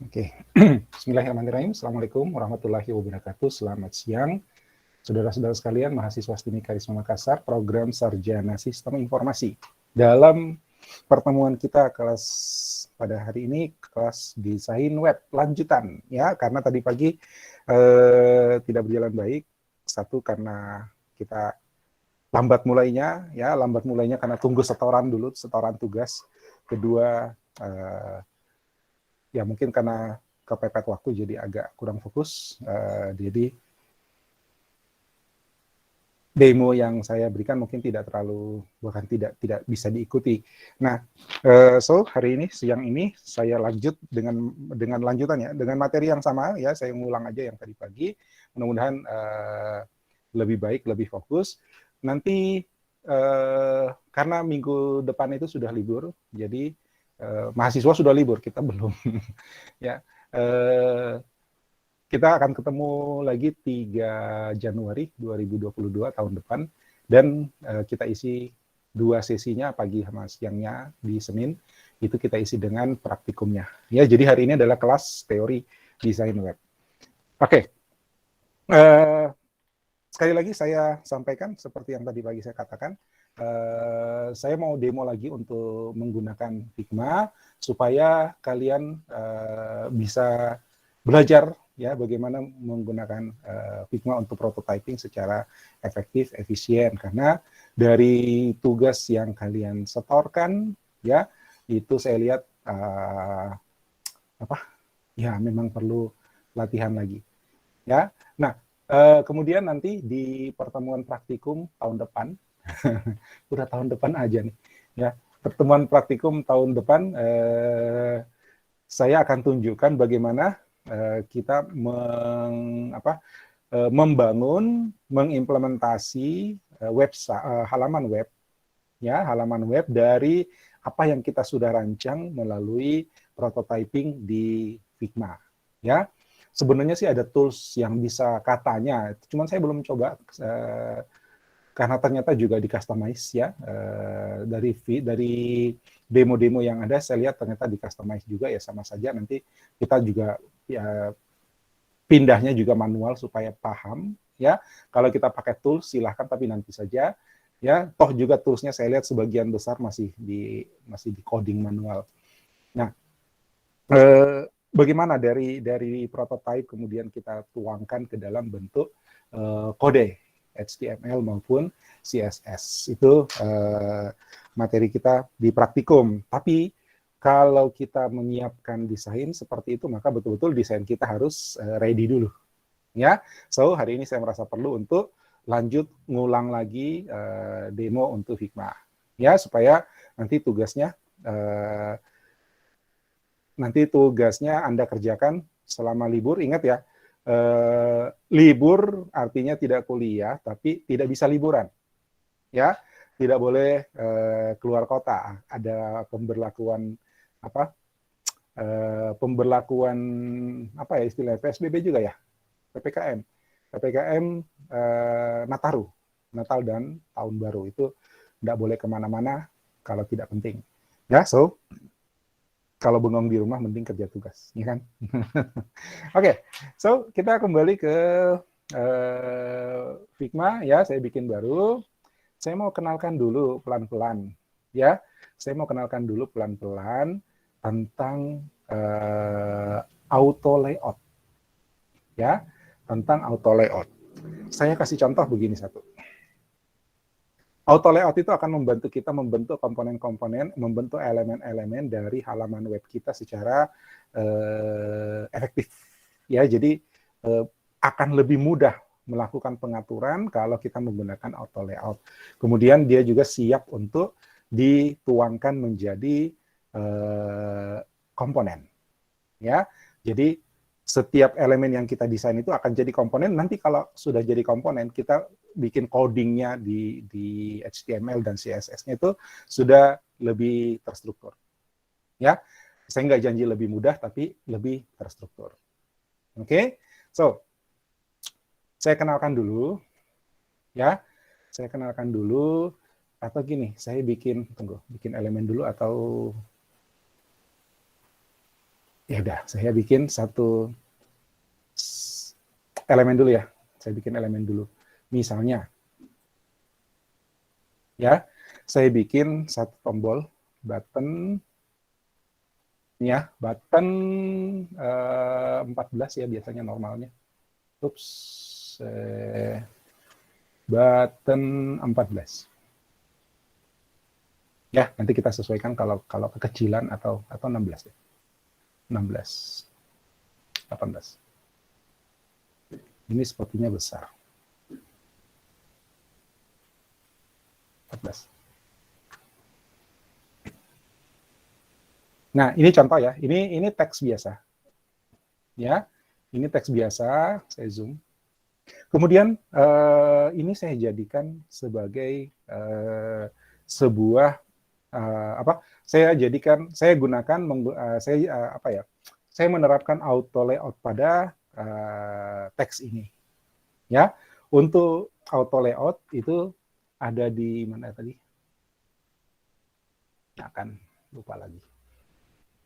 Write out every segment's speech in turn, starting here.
Oke, Bismillahirrahmanirrahim. Assalamualaikum warahmatullahi wabarakatuh. Selamat siang, saudara-saudara sekalian, mahasiswa STIMI Karisma Makassar, program Sarjana Sistem Informasi. Dalam pertemuan kita kelas pada hari ini, kelas desain web lanjutan, ya, karena tadi pagi tidak berjalan baik. Satu karena kita lambat mulainya karena tunggu setoran dulu, setoran tugas. Kedua, ya mungkin karena kepepet waktu jadi agak kurang fokus. Jadi demo yang saya berikan mungkin tidak terlalu, bahkan tidak bisa diikuti. Nah, so hari ini, siang ini saya lanjut dengan lanjutannya, dengan materi yang sama, ya saya ngulang aja yang tadi pagi. Mudah-mudahan lebih baik, lebih fokus. Nanti karena minggu depan itu sudah libur, jadi mahasiswa sudah libur, kita belum. Ya, kita akan ketemu lagi 3 Januari 2022 tahun depan, dan kita isi 2 sesinya, pagi sama siangnya di Senin, itu kita isi dengan praktikumnya. Ya, jadi hari ini adalah kelas teori desain web. Oke, sekali lagi saya sampaikan seperti yang tadi pagi saya katakan, saya mau demo lagi untuk menggunakan Figma supaya kalian bisa belajar ya bagaimana menggunakan Figma untuk prototyping secara efektif, efisien. Karena dari tugas yang kalian setorkan ya itu saya lihat ya memang perlu latihan lagi ya. Nah, kemudian nanti di pertemuan praktikum tahun depan udah tahun depan aja nih ya, pertemuan praktikum tahun depan saya akan tunjukkan bagaimana kita membangun, mengimplementasi halaman web ya, halaman web dari apa yang kita sudah rancang melalui prototyping di Figma ya. Sebenarnya sih ada tools yang bisa katanya, cuman saya belum coba karena ternyata juga di customize ya, dari demo-demo yang ada saya lihat ternyata di customize juga ya, sama saja nanti kita juga ya, pindahnya juga manual supaya paham ya. Kalau kita pakai tools silahkan, tapi nanti saja ya, toh juga toolsnya saya lihat sebagian besar masih di coding manual. Nah, bagaimana dari prototype kemudian kita tuangkan ke dalam bentuk kode HTML maupun CSS. Itu materi kita di praktikum. Tapi kalau kita menyiapkan desain seperti itu, maka betul-betul desain kita harus ready dulu. Ya, so hari ini saya merasa perlu untuk lanjut ngulang lagi demo untuk Figma. Ya, supaya nanti tugasnya Anda kerjakan selama libur. Ingat ya, libur artinya tidak kuliah, tapi tidak bisa liburan. Ya, tidak boleh keluar kota. Ada pemberlakuan istilahnya PSBB juga ya, PPKM Nataru, Natal dan Tahun Baru itu tidak boleh kemana-mana kalau tidak penting. Ya, so kalau bengong di rumah mending kerja tugas, ya kan? Oke, so kita kembali ke Figma ya, saya bikin baru. Saya mau kenalkan dulu pelan-pelan ya. Saya mau kenalkan dulu pelan-pelan tentang auto layout. Ya, tentang auto layout. Saya kasih contoh begini satu. Auto layout itu akan membantu kita membentuk komponen-komponen, membentuk elemen-elemen dari halaman web kita secara efektif. Ya, jadi akan lebih mudah melakukan pengaturan kalau kita menggunakan auto layout. Kemudian dia juga siap untuk dituangkan menjadi komponen. Ya, jadi setiap elemen yang kita desain itu akan jadi komponen. Nanti kalau sudah jadi komponen, kita bikin codingnya di HTML dan CSS-nya itu sudah lebih terstruktur. Ya, saya nggak janji lebih mudah, tapi lebih terstruktur. Oke, so saya kenalkan dulu, ya. Saya kenalkan dulu, atau gini, saya bikin elemen dulu atau Ya udah, saya bikin satu elemen dulu ya. Saya bikin elemen dulu. Misalnya, ya, saya bikin satu tombol button, ya, button 14 ya biasanya normalnya. Ups, button 14. Ya, nanti kita sesuaikan kalau kekecilan atau 16 ya. 16, 18. Ini sepertinya besar. 14. Nah, ini contoh ya. Ini teks biasa. Ya, ini teks biasa. Saya zoom. Kemudian ini saya jadikan sebagai sebuah apa? Saya gunakan apa ya? Saya menerapkan auto layout pada teks ini. Ya, untuk auto layout itu ada di mana tadi? Akan lupa lagi.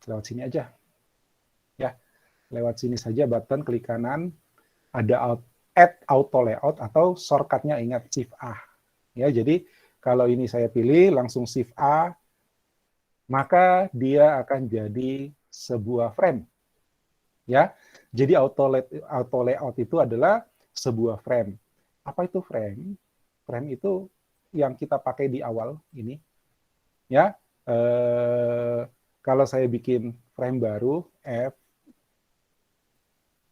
Lewat sini aja. Ya, lewat sini saja button klik kanan ada add auto layout atau shortcutnya ingat shift A. Ya, jadi kalau ini saya pilih langsung shift A, maka dia akan jadi sebuah frame. Ya, jadi auto layout itu adalah sebuah frame. Apa itu frame? Frame itu yang kita pakai di awal ini. Ya, kalau saya bikin frame baru F,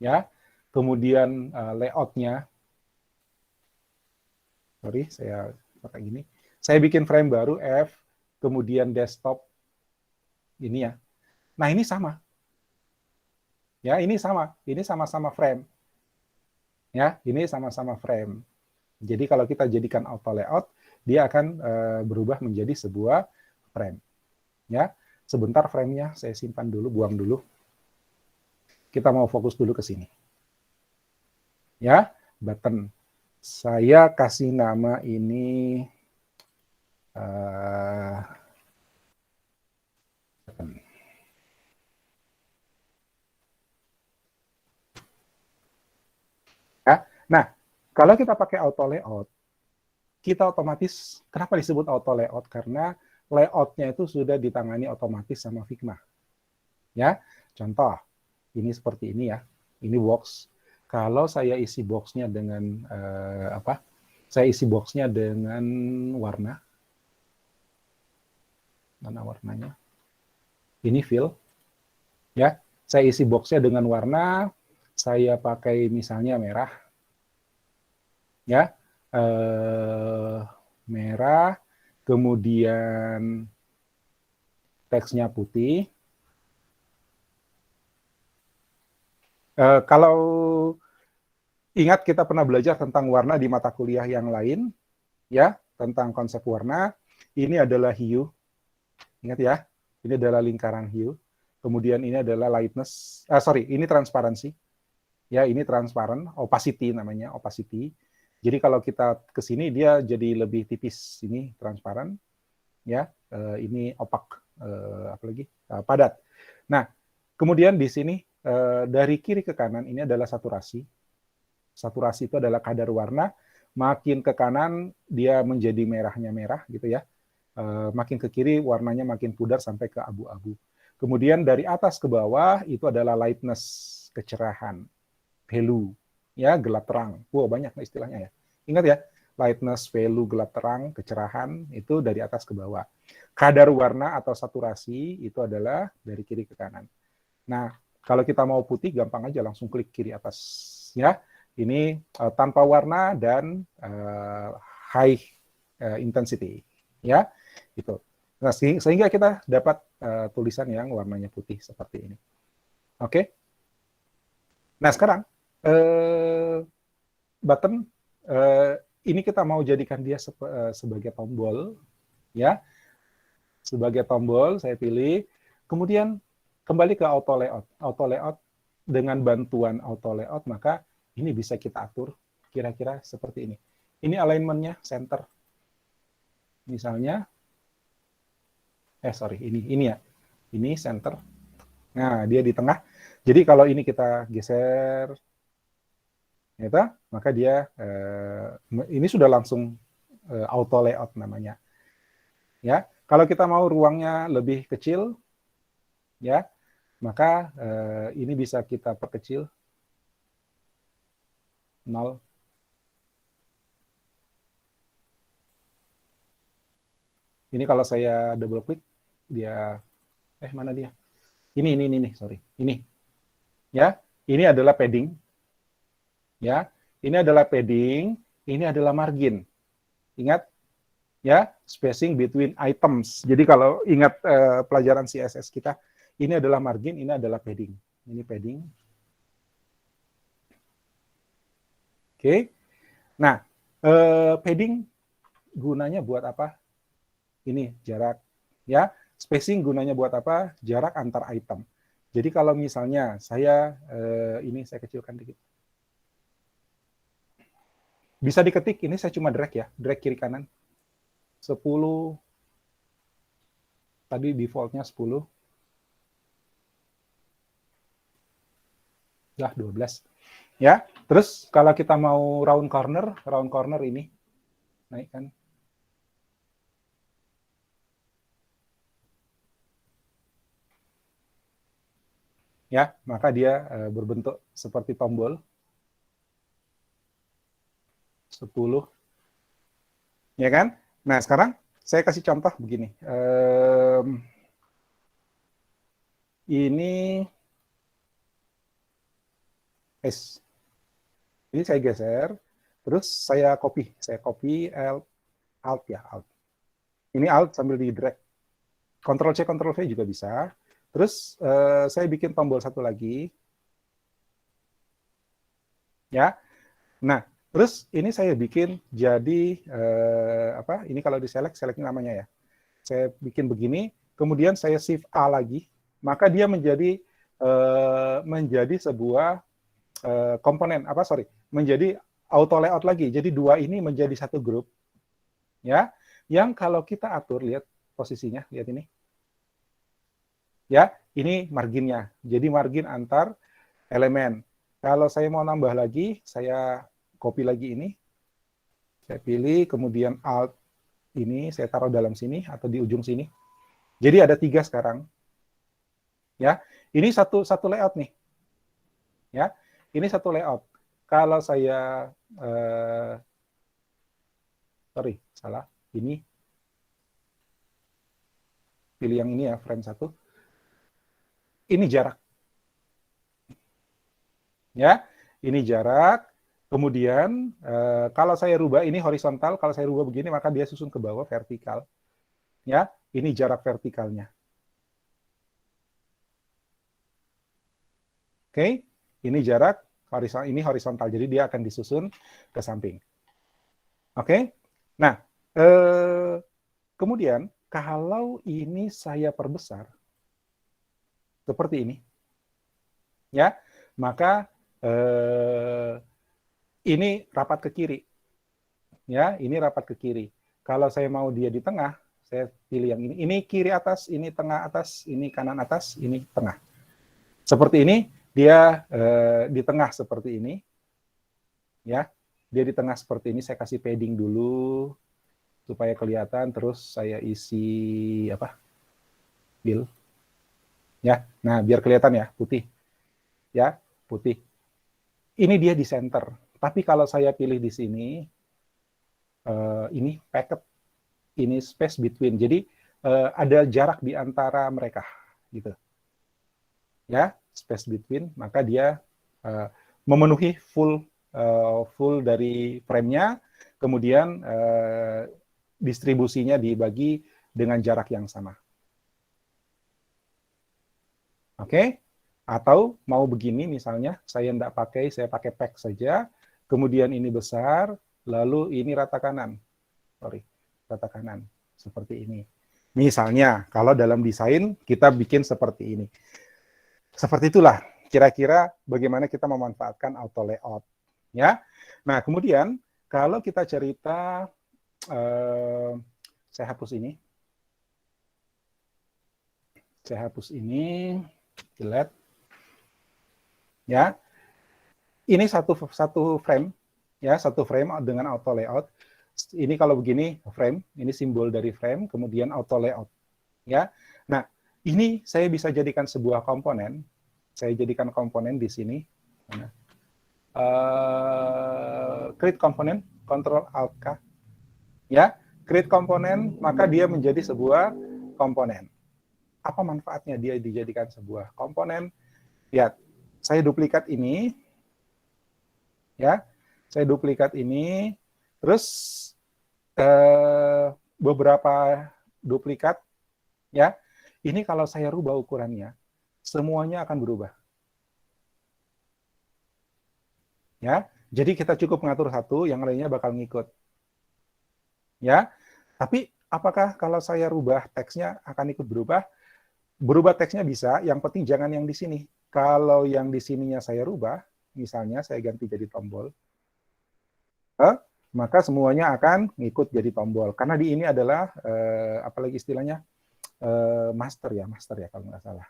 ya, kemudian layoutnya, sorry, saya pakai gini. Saya bikin frame baru F, kemudian desktop ini ya. Nah ini sama, ya ini sama-sama frame, ya ini sama-sama frame. Jadi kalau kita jadikan auto layout, dia akan berubah menjadi sebuah frame. Ya, sebentar frame-nya saya simpan dulu, buang dulu. Kita mau fokus dulu ke sini. Ya, button. Saya kasih nama ini button. Ya. Nah, kalau kita pakai auto layout, kita otomatis, kenapa disebut auto layout? Karena layoutnya itu sudah ditangani otomatis sama Figma. Ya, contoh, ini seperti ini ya, ini box. Kalau saya isi boxnya dengan apa? Saya isi boxnya dengan warna. Mana warnanya? Ini fill. Ya, saya isi boxnya dengan warna. Saya pakai misalnya merah. Ya, merah. Kemudian teksnya putih. Kalau ingat kita pernah belajar tentang warna di mata kuliah yang lain, ya, tentang konsep warna. Ini adalah hue, ingat ya, ini adalah lingkaran hue. Kemudian ini adalah lightness, ini transparansi, ya, ini transparent, opacity namanya, opacity. Jadi kalau kita ke sini dia jadi lebih tipis, ini transparan, ya, ini opak, apalagi padat. Nah, kemudian di sini dari kiri ke kanan ini adalah saturasi. Saturasi itu adalah kadar warna, makin ke kanan dia menjadi merahnya merah gitu ya. Makin ke kiri warnanya makin pudar sampai ke abu-abu. Kemudian dari atas ke bawah itu adalah lightness, kecerahan, value, ya, gelap terang. Wow, banyak istilahnya ya. Ingat ya, lightness, value, gelap terang, kecerahan itu dari atas ke bawah. Kadar warna atau saturasi itu adalah dari kiri ke kanan. Nah, kalau kita mau putih gampang aja langsung klik kiri atas ya. Ini tanpa warna dan high intensity ya. Itu. Nah, sehingga kita dapat tulisan yang warnanya putih seperti ini. Oke. Nah, sekarang button ini kita mau jadikan dia sebagai tombol ya. Sebagai tombol saya pilih. Kemudian kembali ke auto layout. Auto layout dengan bantuan auto layout maka ini bisa kita atur kira-kira seperti ini. Ini alignment-nya center. Misalnya ini ya. Ini center. Nah, dia di tengah. Jadi kalau ini kita geser, gitu, maka dia ini sudah langsung auto layout namanya. Ya, kalau kita mau ruangnya lebih kecil, ya, maka ini bisa kita perkecil 0. Ini kalau saya double klik, dia mana dia? Ini, sorry. Ini, ya. Ini adalah padding, ya. Ini adalah padding, ini adalah margin. Ingat, ya, spacing between items. Jadi kalau ingat pelajaran CSS kita, ini adalah margin, ini adalah padding. Ini padding. Oke. Nah, padding gunanya buat apa? Ini jarak, ya. Spacing gunanya buat apa? Jarak antar item. Jadi kalau misalnya saya ini saya kecilkan dikit. Bisa diketik, ini saya cuma drag ya, drag kiri kanan. 10, tadi defaultnya 10. Lah 12. Ya, terus kalau kita mau round corner ini naikkan. Ya, maka dia berbentuk seperti tombol. 10. Ya kan? Nah, sekarang saya kasih contoh begini. Ini S. Ini saya geser, terus saya copy alt ya, alt. Ini alt sambil di drag. Ctrl C, Ctrl V juga bisa. Terus saya bikin tombol satu lagi. Ya. Nah, terus ini saya bikin jadi apa? Ini kalau di select namanya ya. Saya bikin begini, kemudian saya shift A lagi, maka dia menjadi sebuah komponen menjadi auto layout lagi. Jadi dua ini menjadi satu grup. Ya. Yang kalau kita atur, lihat posisinya, lihat ini. Ya, ini marginnya. Jadi margin antar elemen. Kalau saya mau nambah lagi, saya copy lagi ini. Saya pilih, kemudian Alt ini, saya taruh dalam sini atau di ujung sini. Jadi ada 3 sekarang. Ya, ini satu layout nih. Ya, ini satu layout. Kalau saya, sorry, salah. Ini, pilih yang ini ya, frame 1. Ini jarak. Ya, ini jarak. Kemudian kalau saya rubah ini horizontal, kalau saya rubah begini maka dia susun ke bawah vertikal. Ya, ini jarak vertikalnya. Oke, ini jarak horizontal, jadi dia akan disusun ke samping. Oke, nah kemudian kalau ini saya perbesar seperti ini, ya, maka ini rapat ke kiri. Ya, ini rapat ke kiri. Kalau saya mau dia di tengah, saya pilih yang ini. Ini kiri atas, ini tengah atas, ini kanan atas, ini tengah. Seperti ini, dia di tengah seperti ini. Ya, dia di tengah seperti ini. Saya kasih padding dulu supaya kelihatan. Terus saya isi apa? Fill. Ya, nah biar kelihatan ya, putih. Ya, putih. Ini dia di center. Tapi kalau saya pilih di sini, ini packet, ini space between. Jadi ada jarak di antara mereka, gitu. Ya, space between, maka dia memenuhi full dari frame-nya, kemudian distribusinya dibagi dengan jarak yang sama. Oke? Atau mau begini misalnya, saya tidak pakai, saya pakai pack saja, kemudian ini besar, lalu ini rata kanan. Sorry, rata kanan. Seperti ini. Misalnya, kalau dalam desain kita bikin seperti ini. Seperti itulah kira-kira bagaimana kita memanfaatkan auto layout. Ya. Nah, kemudian kalau kita cerita, saya hapus ini. Saya hapus ini. delete. Ya, ini satu frame, ya, satu frame dengan auto layout. Ini kalau begini frame, ini simbol dari frame, kemudian auto layout, ya. Nah, ini saya bisa jadikan sebuah komponen. Saya jadikan komponen di sini. Create komponen, Ctrl Alt K, ya. Create komponen, maka dia menjadi sebuah komponen. Apa manfaatnya dia dijadikan sebuah komponen? Ya, saya duplikat ini, ya, saya duplikat ini, terus beberapa duplikat, ya, ini kalau saya rubah ukurannya, semuanya akan berubah, ya. Jadi kita cukup mengatur satu, yang lainnya bakal ngikut, ya. Tapi apakah kalau saya rubah teksnya akan ikut berubah? Berubah teksnya bisa, yang penting jangan yang di sini. Kalau yang di sininya saya rubah, misalnya saya ganti jadi tombol, maka semuanya akan ngikut jadi tombol. Karena di ini adalah, apalagi istilahnya, master ya kalau nggak salah.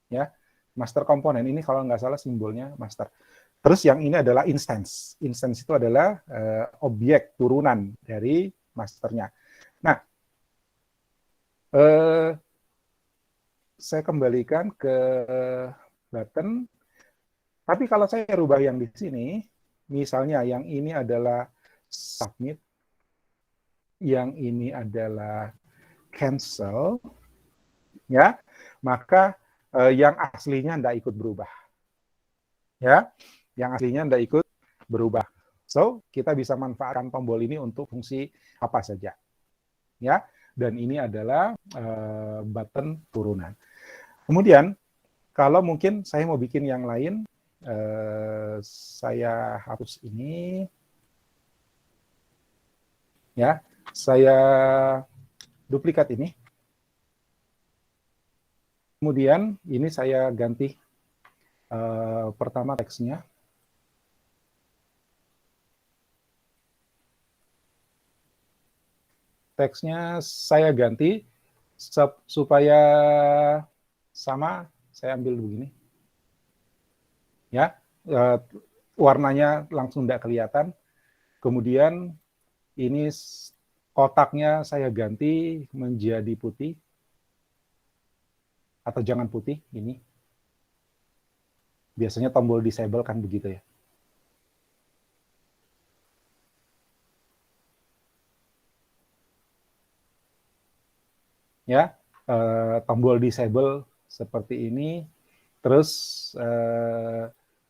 Ya, master komponen ini kalau nggak salah simbolnya master. Terus yang ini adalah instance. Instance itu adalah objek turunan dari masternya. Nah, saya kembalikan ke button. Tapi kalau saya rubah yang di sini, misalnya yang ini adalah submit, yang ini adalah cancel, ya, maka yang aslinya tidak ikut berubah, ya, yang aslinya tidak ikut berubah. So kita bisa manfaatkan tombol ini untuk fungsi apa saja, ya. Dan ini adalah button turunan. Kemudian kalau mungkin saya mau bikin yang lain, saya hapus ini, ya, saya duplikat ini, kemudian ini saya ganti pertama teksnya, saya ganti supaya sama, saya ambil begini, ya, warnanya langsung tidak kelihatan. Kemudian ini kotaknya saya ganti menjadi putih, atau jangan putih, ini. Biasanya tombol disable kan begitu ya. Ya, tombol disable seperti ini. Terus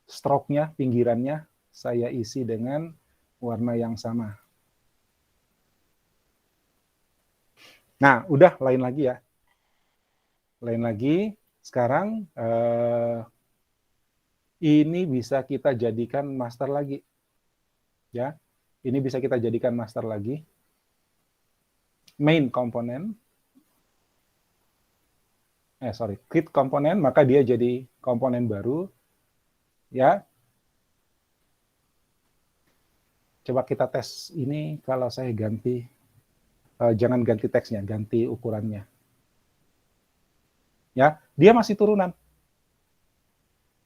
stroke-nya, pinggirannya saya isi dengan warna yang sama. Nah, udah lain lagi ya. Lain lagi, sekarang ini bisa kita jadikan master lagi. Ya, ini bisa kita jadikan master lagi. Main komponen. Create komponen, maka dia jadi komponen baru. Ya. Coba kita tes ini kalau saya ganti, jangan ganti teksnya, ganti ukurannya. Ya, dia masih turunan.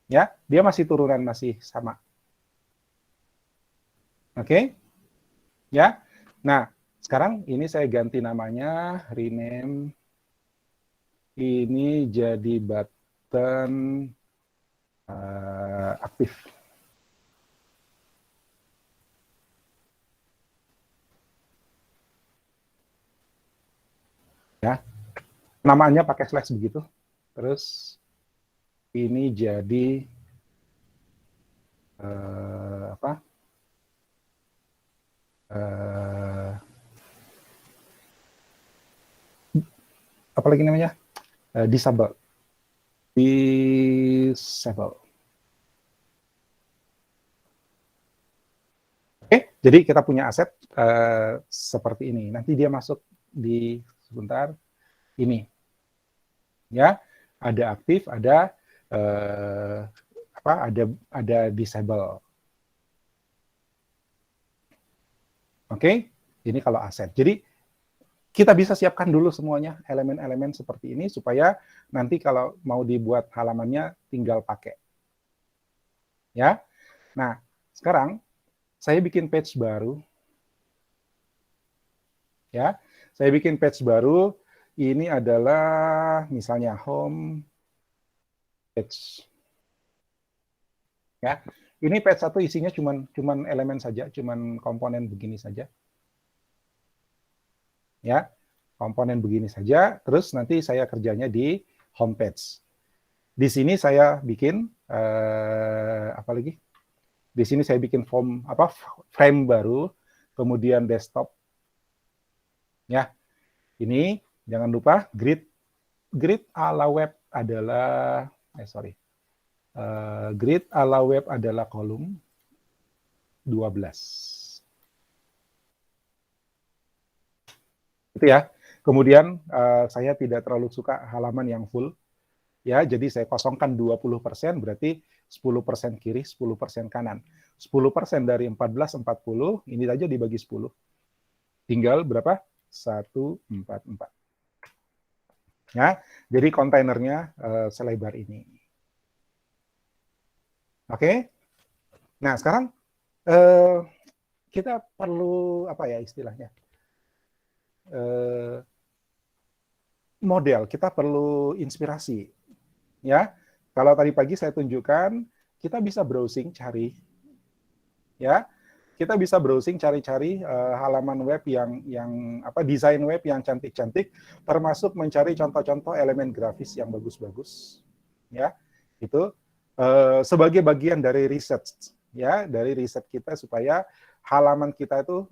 Ya, dia masih turunan, masih sama. Oke? Ya. Nah, sekarang ini saya ganti namanya, rename ini jadi button aktif. Ya, namanya pakai slash begitu. Terus ini jadi apa? Apalagi namanya? Disable. Disable. Oke, jadi kita punya aset seperti ini. Nanti dia masuk di sebentar ini. Ya, ada aktif, ada ada disable. Oke, ini kalau aset. Jadi kita bisa siapkan dulu semuanya elemen-elemen seperti ini supaya nanti kalau mau dibuat halamannya tinggal pakai. Ya. Nah, sekarang saya bikin page baru. Ya. Saya bikin page baru. Ini adalah misalnya home page. Ya. Ini page 1 isinya cuman elemen saja, cuman komponen begini saja. Ya. Komponen begini saja, terus nanti saya kerjanya di homepage. Di sini saya bikin apa lagi? Di sini saya bikin frame baru, kemudian desktop. Ya, ini jangan lupa grid ala web adalah grid ala web adalah kolom 12. Itu ya. Kemudian saya tidak terlalu suka halaman yang full. Ya, jadi saya kosongkan 20%, berarti 10% kiri, 10% kanan. 10% dari 1440, ini aja dibagi 10. Tinggal berapa? 144. Ya, jadi kontainernya selebar ini. Oke. Nah, sekarang kita perlu apa ya istilahnya? Model, kita perlu inspirasi. Ya, kalau tadi pagi saya tunjukkan, kita bisa browsing cari, ya, kita bisa browsing cari-cari halaman web yang desain web yang cantik-cantik, termasuk mencari contoh-contoh elemen grafis yang bagus-bagus, ya, itu sebagai bagian dari riset, ya, dari riset kita supaya halaman kita itu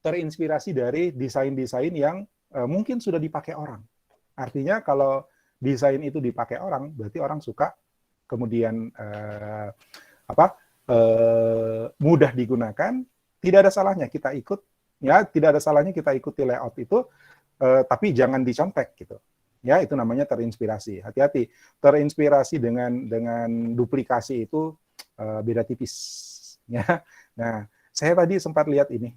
terinspirasi dari desain-desain yang mungkin sudah dipakai orang. Artinya kalau desain itu dipakai orang, berarti orang suka, kemudian mudah digunakan, tidak ada salahnya kita ikut, ya, tidak ada salahnya kita ikuti layout itu, tapi jangan dicontek gitu. Ya, itu namanya terinspirasi. Hati-hati, terinspirasi dengan duplikasi itu beda tipis. Ya, nah, saya tadi sempat lihat ini.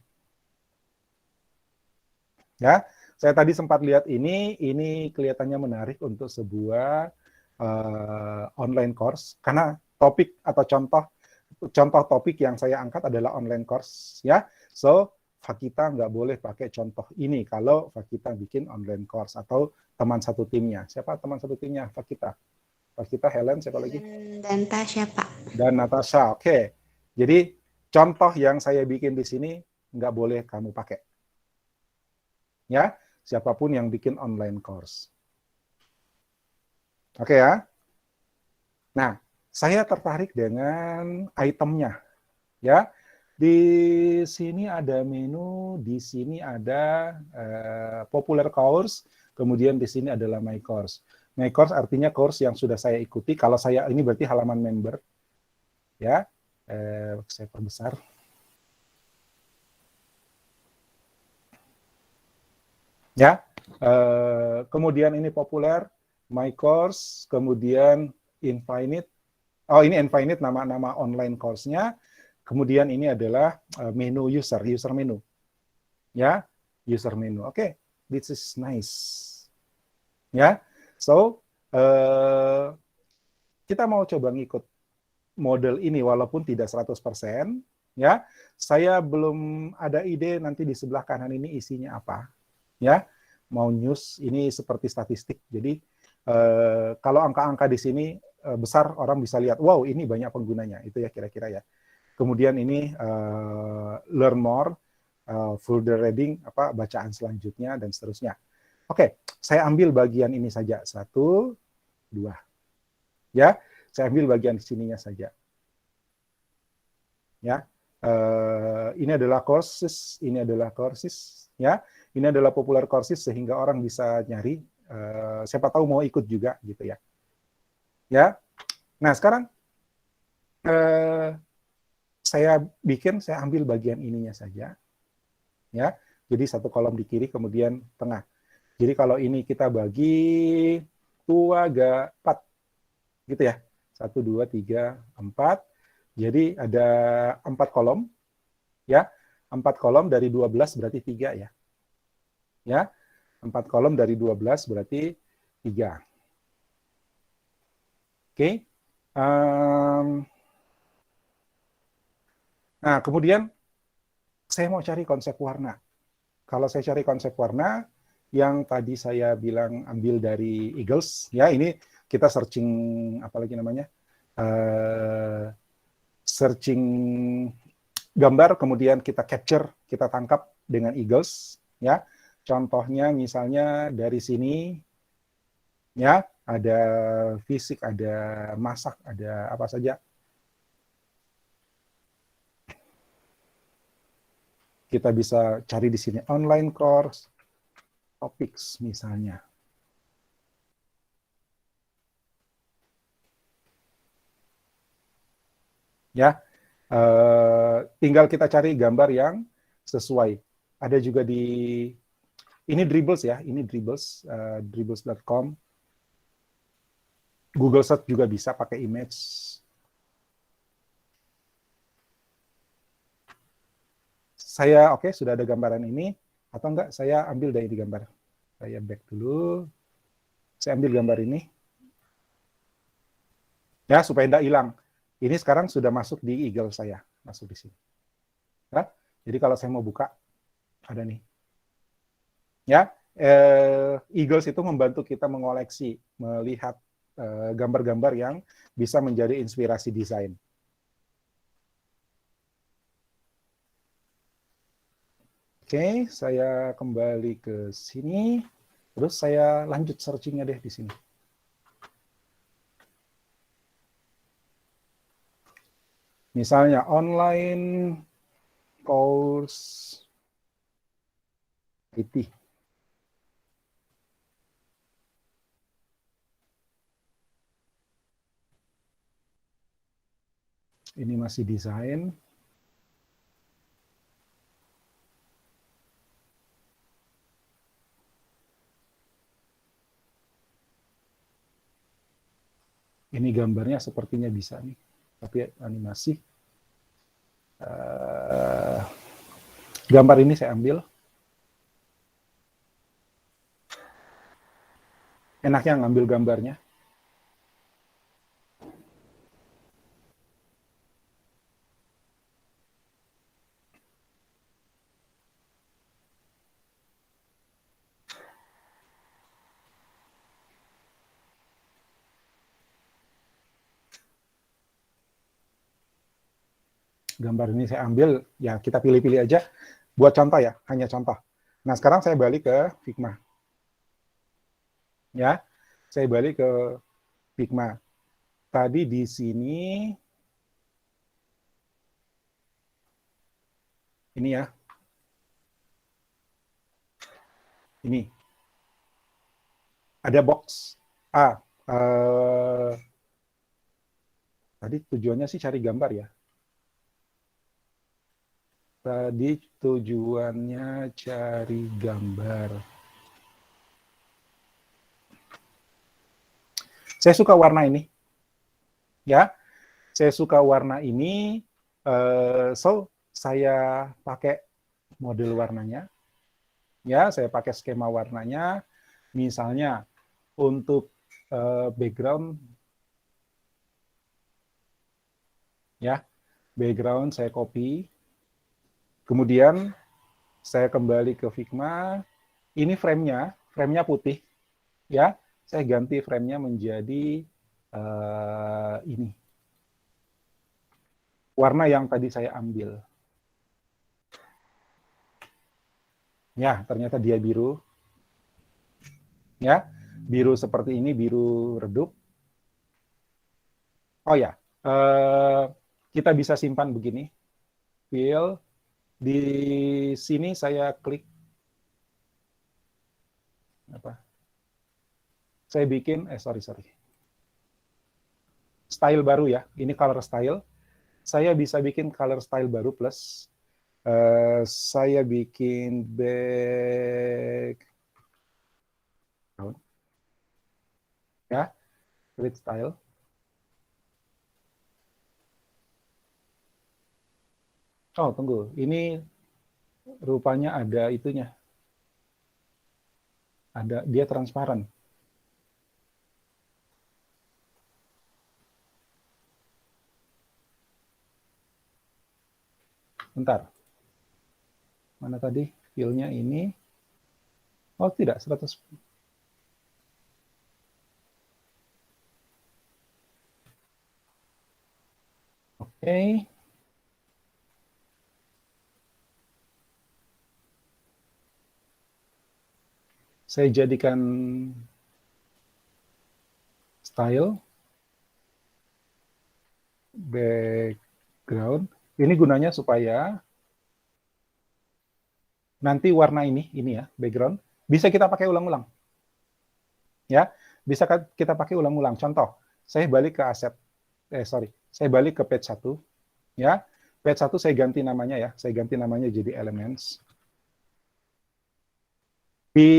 Ya, saya tadi sempat lihat ini kelihatannya menarik untuk sebuah online course, karena topik atau contoh topik yang saya angkat adalah online course, ya. So, Fakita nggak boleh pakai contoh ini kalau Fakita bikin online course atau teman satu timnya. Siapa teman satu timnya? Fakita, Helen, siapa lagi? Dan Tasya, Pak. Dan Natasha. Oke. Jadi, contoh yang saya bikin di sini nggak boleh kamu pakai. Ya, siapapun yang bikin online course. Oke ya. Nah, saya tertarik dengan itemnya. Ya, di sini ada menu, di sini ada popular course, kemudian di sini adalah my course. My course artinya course yang sudah saya ikuti. Kalau saya ini berarti halaman member. Ya, saya perbesar. Ya, kemudian ini populer, my course, kemudian infinite. Oh, ini infinite nama-nama online course-nya. Kemudian ini adalah menu user menu. Ya, user menu. Oke, this is nice. Ya, so kita mau coba ngikut model ini walaupun tidak 100%. Ya, saya belum ada ide nanti di sebelah kanan ini isinya apa. Ya, mau news ini seperti statistik. Jadi kalau angka-angka di sini besar, orang bisa lihat, wow, ini banyak penggunanya. Itu ya kira-kira ya. Kemudian ini learn more, further reading, bacaan selanjutnya dan seterusnya. Oke, saya ambil bagian ini saja, 1, 2. Ya, saya ambil bagian sininya saja. Ya, ini adalah courses, ya. Ini adalah popular courses sehingga orang bisa nyari, siapa tahu mau ikut juga gitu ya. Ya, nah sekarang saya ambil bagian ininya saja, ya. Jadi satu kolom di kiri, kemudian tengah. Jadi kalau ini kita bagi 2, 4, gitu ya. 1, 2, 3, 4. Jadi ada 4 kolom, ya. 4 kolom dari 12 berarti 3 ya. Ya, 4 kolom dari 12 berarti 3. Oke. Nah, kemudian saya mau cari konsep warna. Kalau saya cari konsep warna, yang tadi saya bilang ambil dari Eagles, ya ini kita searching, apalagi namanya, searching gambar, kemudian kita capture, kita tangkap dengan Eagles, ya. Contohnya misalnya dari sini, ya, ada fisik, ada masak, ada apa saja. Kita bisa cari di sini online course, topics misalnya. Ya, tinggal kita cari gambar yang sesuai. Ada juga di ini Dribbles ya, ini Dribbles, dribbles.com. Google Search juga bisa pakai image. Saya oke, sudah ada gambaran ini, atau enggak saya ambil dari gambar. Saya back dulu. Saya ambil gambar ini. Ya, supaya tidak hilang. Ini sekarang sudah masuk di Eagle saya, masuk di sini. Ya, jadi kalau saya mau buka, ada nih. Ya, Eagles itu membantu kita mengoleksi, melihat gambar-gambar yang bisa menjadi inspirasi desain. Oke, saya kembali ke sini, terus saya lanjut searching-nya deh di sini. Misalnya online course IT. Ini masih desain. Ini gambarnya sepertinya bisa nih, tapi animasi. Gambar ini saya ambil. Enaknya ngambil gambarnya. Gambar ini saya ambil, ya kita pilih-pilih aja. Buat contoh ya, hanya contoh. Nah, sekarang saya balik ke Figma. Ya, saya balik ke Figma. Tadi di sini, ini ya, ini. Ada box. Tadi tujuannya sih cari gambar ya. Tadi tujuannya cari gambar. Saya suka warna ini. Ya, saya suka warna ini. So, saya pakai model warnanya. Ya, saya pakai skema warnanya. Misalnya, untuk background, ya, background saya copy. Kemudian, saya kembali ke Figma. Ini frame-nya putih. Ya, saya ganti frame-nya menjadi ini. Warna yang tadi saya ambil. Ya, ternyata dia biru. Ya, biru seperti ini, biru redup. Oh ya, kita bisa simpan begini. Fill. Di sini saya klik apa? Saya bikin, sorry. Style baru ya. Ini color style. Saya bisa bikin color style baru plus saya bikin background ya, grid style. Oh, tunggu. Ini rupanya ada itunya. Dia transparan. Bentar. Mana tadi filenya ini? Oh, tidak, 100. Oke. Saya jadikan style background. Ini gunanya supaya nanti warna ini ya, background, bisa kita pakai ulang-ulang. Ya, bisa kita pakai ulang-ulang. Contoh, saya balik ke saya balik ke page 1, ya. Page 1 saya ganti namanya ya, saya ganti namanya jadi elements. Di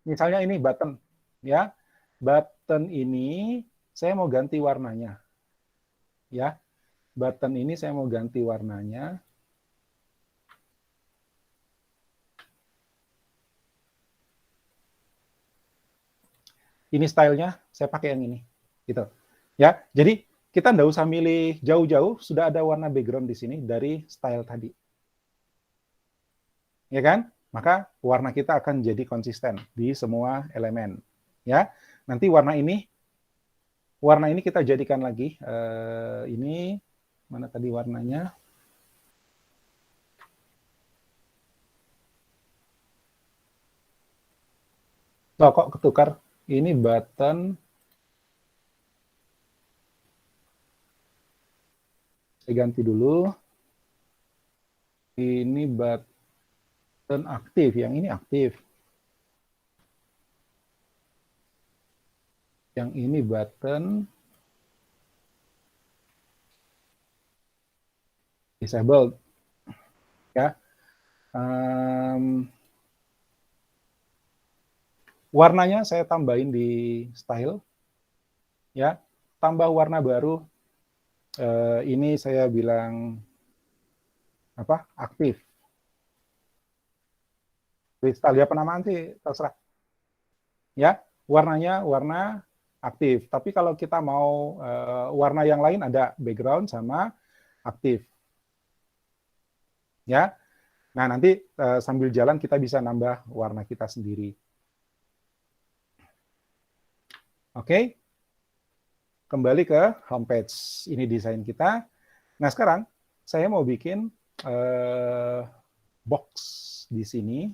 misalnya ini button, ya. Button ini saya mau ganti warnanya. Ya. Button ini saya mau ganti warnanya. Ini stylenya saya pakai yang ini, gitu. Ya, jadi kita nggak usah milih jauh-jauh, sudah ada warna background di sini dari style tadi. Ya kan? Maka warna kita akan jadi konsisten di semua elemen. Ya, nanti warna ini kita jadikan lagi. Ini mana tadi warnanya? Oh, kok ketukar? Ini button. Saya ganti dulu. Ini button aktif, yang ini aktif. Yang ini button disabled. Ya. Warnanya saya tambahin di style. Ya. Tambah warna baru. Ini saya bilang apa? Aktif. Style ya, penamaan sih terserah. Ya, warnanya warna aktif. Tapi kalau kita mau warna yang lain, ada background sama aktif. Ya, nah nanti sambil jalan kita bisa nambah warna kita sendiri. Oke, kembali ke homepage. Ini desain kita. Nah sekarang saya mau bikin box di sini.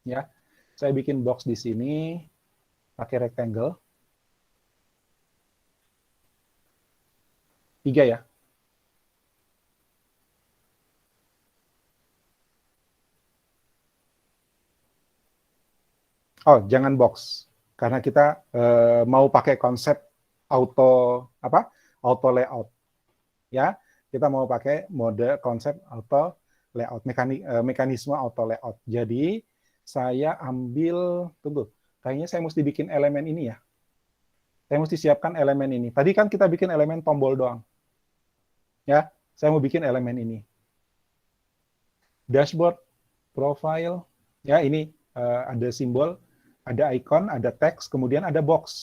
Ya, saya bikin box di sini pakai rectangle. 3 ya. Oh, jangan box. Karena kita mau pakai konsep auto layout. Ya, kita mau pakai mode konsep auto layout, mekanisme auto layout. Jadi saya ambil, tunggu, kayaknya saya mesti bikin elemen ini ya. Saya mesti siapkan elemen ini. Tadi kan kita bikin elemen tombol doang. Ya, saya mau bikin elemen ini. Dashboard, profile, ya ini ada simbol, ada icon, ada teks, kemudian ada box.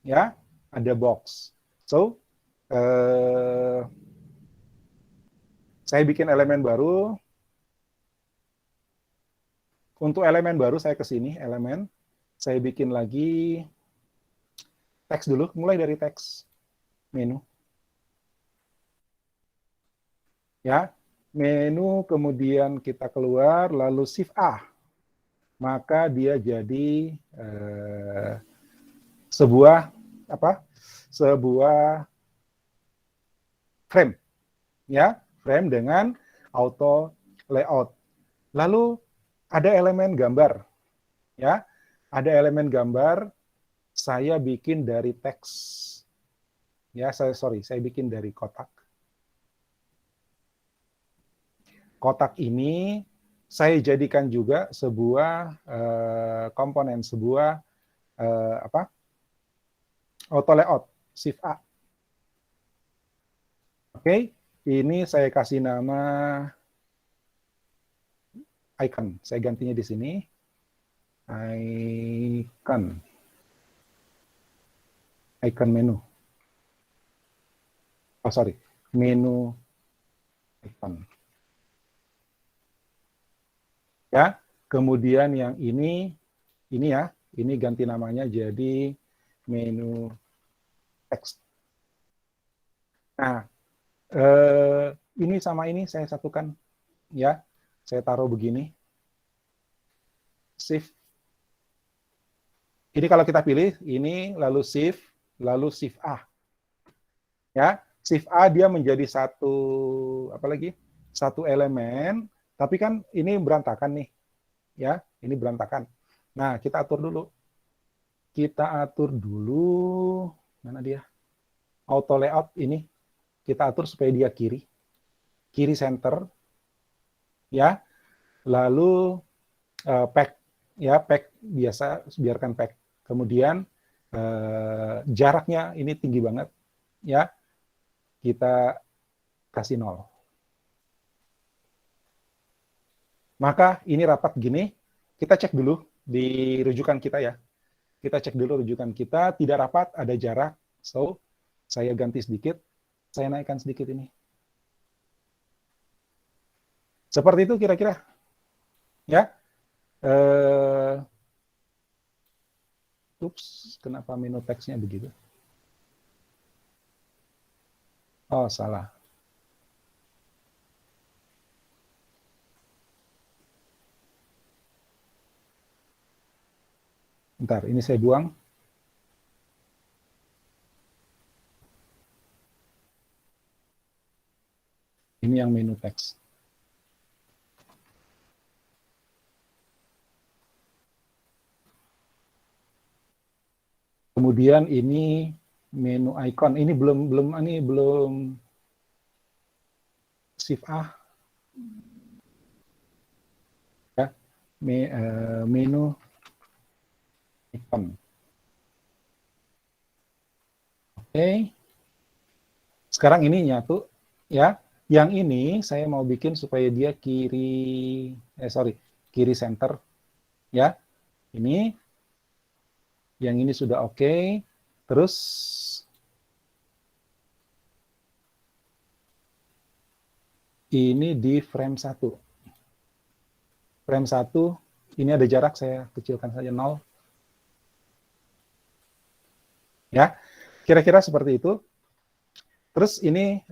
Ya, ada box. So, saya bikin elemen baru. Untuk elemen baru saya ke sini, elemen. Saya bikin lagi teks dulu, mulai dari teks menu. Ya, menu kemudian kita keluar, lalu Shift A. Maka dia jadi sebuah frame, ya, frame dengan auto layout. Lalu ada elemen gambar, ya, ada elemen gambar. Saya bikin dari teks, ya, saya bikin dari kotak. Kotak ini saya jadikan juga sebuah komponen, sebuah auto layout, Shift A. Oke, ini saya kasih nama icon. Saya gantinya di sini. Icon. Icon menu. Oh, sorry. Menu icon. Ya, kemudian yang ini ya, ini ganti namanya jadi menu text. Nah, ini sama ini saya satukan, ya. Saya taruh begini. Shift. Ini kalau kita pilih, ini lalu Shift, lalu Shift A. Ya, Shift A dia menjadi satu, apa lagi? Satu elemen, tapi kan ini berantakan nih. Ya, ini berantakan. Nah, kita atur dulu. Mana dia? Auto layout ini kita atur supaya dia kiri center, ya. Lalu pack, ya, pack biasa, biarkan pack. Kemudian jaraknya ini tinggi banget, ya. Kita kasih 0. Maka ini rapat gini, kita cek dulu di rujukan kita ya. Kita cek dulu rujukan kita, tidak rapat, ada jarak. So, saya ganti sedikit, saya naikkan sedikit ini. Seperti itu kira-kira. Ya. Ups, kenapa menu teksnya begitu? Oh, salah. Bentar, ini saya buang. Ini yang menu teks. Kemudian ini menu icon. Ini belum Shift A. Ya, menu icon. Oke. Sekarang ini nyatu, ya. Yang ini saya mau bikin supaya dia kiri center, ya. Ini, yang ini sudah oke. Terus ini di frame 1. Frame 1, ini ada jarak, saya kecilkan saja 0. Ya, kira-kira seperti itu. Terus ini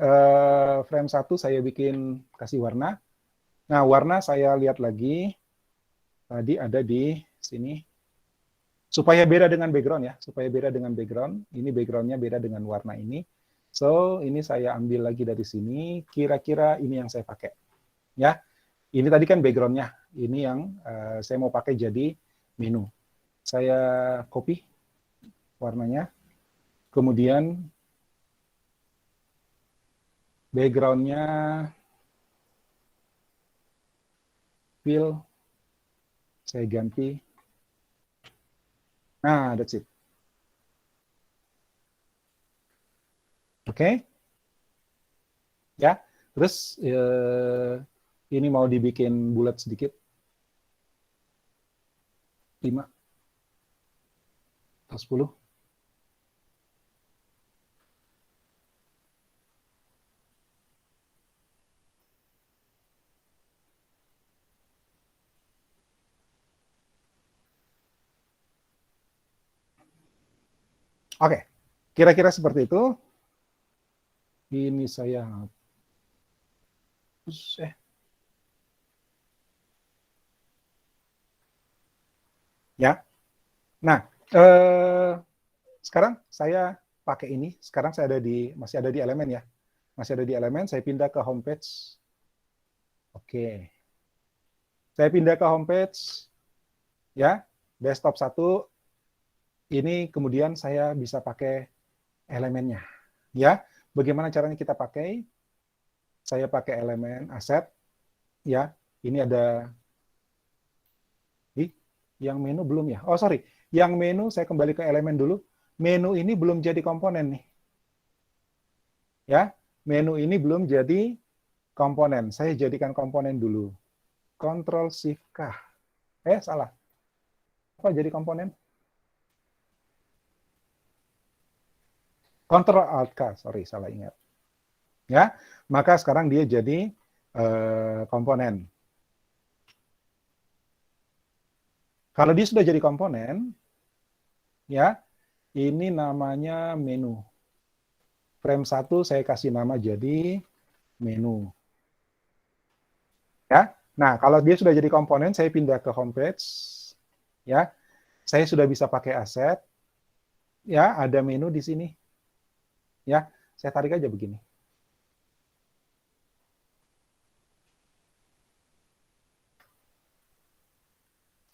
frame 1 saya bikin kasih warna. Nah, warna saya lihat lagi. Tadi ada di sini. Supaya beda dengan background ya. Supaya beda dengan background. Ini backgroundnya beda dengan warna ini. So, ini saya ambil lagi dari sini. Kira-kira ini yang saya pakai. Ya, ini tadi kan backgroundnya. Ini yang saya mau pakai jadi menu. Saya copy warnanya. Kemudian background-nya fill, saya ganti. Nah, that's it. Oke. Ya, terus ini mau dibikin bulat sedikit. 5 atau 10. Oke, kira-kira seperti itu. Ini saya hapus. Ya. Nah, sekarang saya pakai ini. Sekarang saya masih ada di elemen ya. Masih ada di elemen, saya pindah ke homepage. Oke. Saya pindah ke homepage. Ya, desktop 1. Ini kemudian saya bisa pakai elemennya. Ya, bagaimana caranya kita pakai? Saya pakai elemen aset. Ya, ini ada yang menu belum ya? Oh, sorry. Yang menu saya kembali ke elemen dulu. Menu ini belum jadi komponen nih. Ya, menu ini belum jadi komponen. Saya jadikan komponen dulu. Ctrl Shift K. Salah. Apa jadi komponen? Ctrl Alt K, sorry, salah ingat. Ya, maka sekarang dia jadi komponen. Kalau dia sudah jadi komponen, ya, ini namanya menu. Frame 1 saya kasih nama jadi menu. Ya. Nah, kalau dia sudah jadi komponen, saya pindah ke homepage. Ya. Saya sudah bisa pakai aset. Ya, ada menu di sini. Ya, saya tarik aja begini.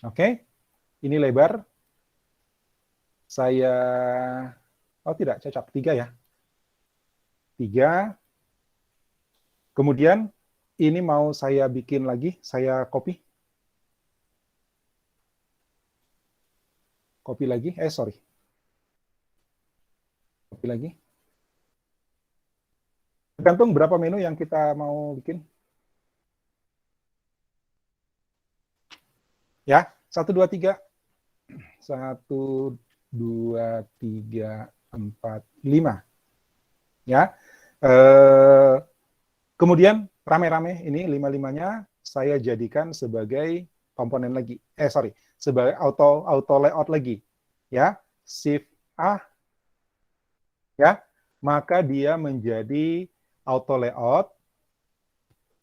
Oke. Ini lebar. Saya tidak cocok 3 ya. 3. Kemudian ini mau saya bikin lagi, saya copy. Copy lagi, sorry. Copy lagi. Tergantung berapa menu yang kita mau bikin. Ya, 1, 2, 3. 1, 2, 3, 4, 5. Ya. Kemudian rame-rame ini 5-5-nya saya jadikan sebagai komponen lagi. Sebagai auto layout lagi. Ya, Shift A. Ya, maka dia menjadi auto layout.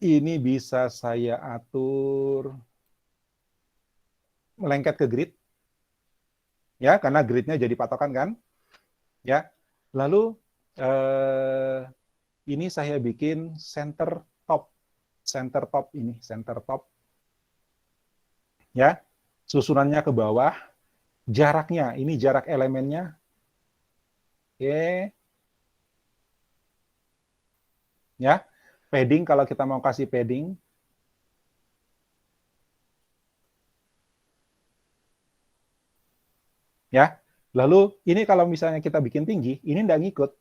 Ini bisa saya atur melengket ke grid. Ya, karena gridnya jadi patokan kan. Ya. Lalu ini saya bikin center top. Center top ini, center top. Ya. Susunannya ke bawah. Jaraknya, ini jarak elemennya. Oke. Ya. Padding, kalau kita mau kasih padding. Ya. Lalu ini kalau misalnya kita bikin tinggi, ini enggak ngikut.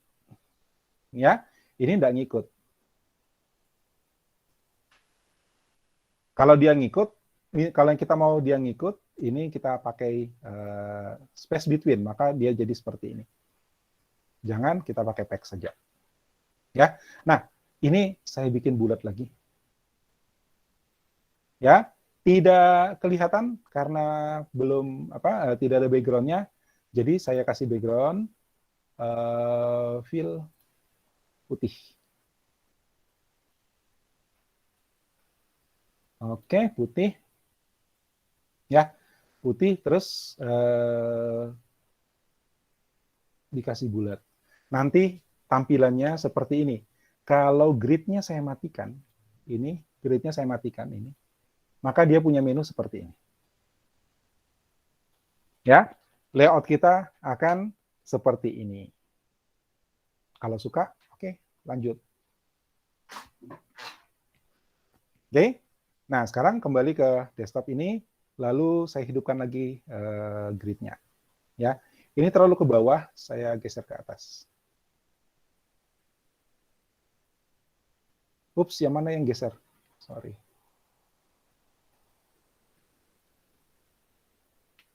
Ya, ini enggak ngikut. Kalau dia ngikut, kalau yang kita mau dia ngikut, ini kita pakai space between, maka dia jadi seperti ini. Jangan kita pakai text saja. Ya. Nah, ini saya bikin bulat lagi. Ya, tidak kelihatan karena belum tidak ada background-nya. Jadi saya kasih background fill putih. Oke, putih. Ya, putih terus dikasih bulat. Nanti tampilannya seperti ini. Kalau grid-nya saya matikan, ini grid-nya saya matikan ini, maka dia punya menu seperti ini. Ya, layout kita akan seperti ini. Kalau suka, oke, lanjut. Oke. Nah, sekarang kembali ke desktop ini, lalu saya hidupkan lagi grid-nya. Ya, ini terlalu ke bawah, saya geser ke atas. Ups, yang mana yang geser? Sorry.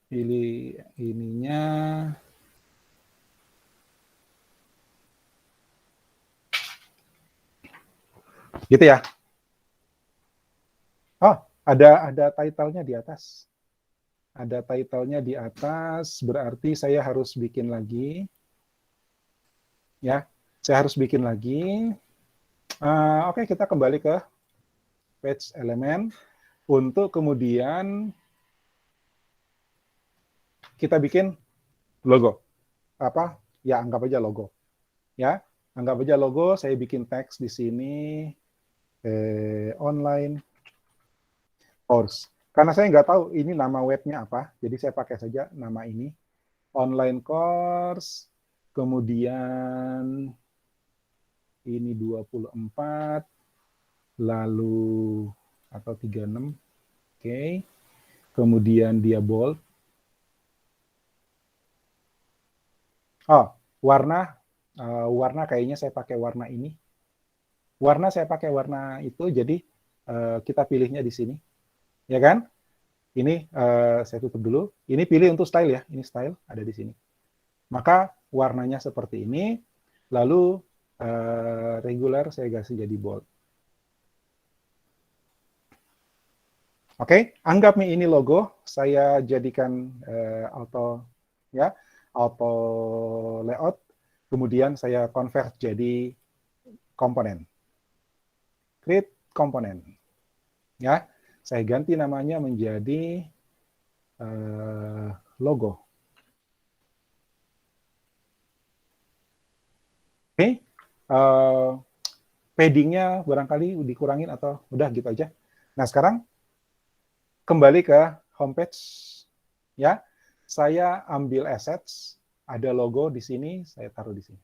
Pilih ininya. Gitu ya. Oh, ada title-nya di atas. Ada title-nya di atas, berarti saya harus bikin lagi. Ya, saya harus bikin lagi. Oke, kita kembali ke page elemen untuk kemudian kita bikin logo. Ya, anggap aja logo. Ya, anggap aja logo, saya bikin teks di sini online course. Karena saya nggak tahu ini nama webnya apa, jadi saya pakai saja nama ini. Online course, kemudian ini 24, lalu atau 36, oke. Kemudian dia bold. Warna kayaknya saya pakai warna ini. Warna saya pakai warna itu, jadi kita pilihnya di sini. Ya kan? Ini saya tutup dulu. Ini pilih untuk style ya. Ini style ada di sini. Maka warnanya seperti ini. Lalu regular saya kasih jadi bold. Oke, anggap nih ini logo. Saya jadikan auto layout. Kemudian saya convert jadi komponen. Create komponen. Ya, saya ganti namanya menjadi logo. Oke, paddingnya barangkali dikurangin atau udah gitu aja. Nah sekarang kembali ke homepage, ya. Saya ambil assets, ada logo di sini, saya taruh di sini.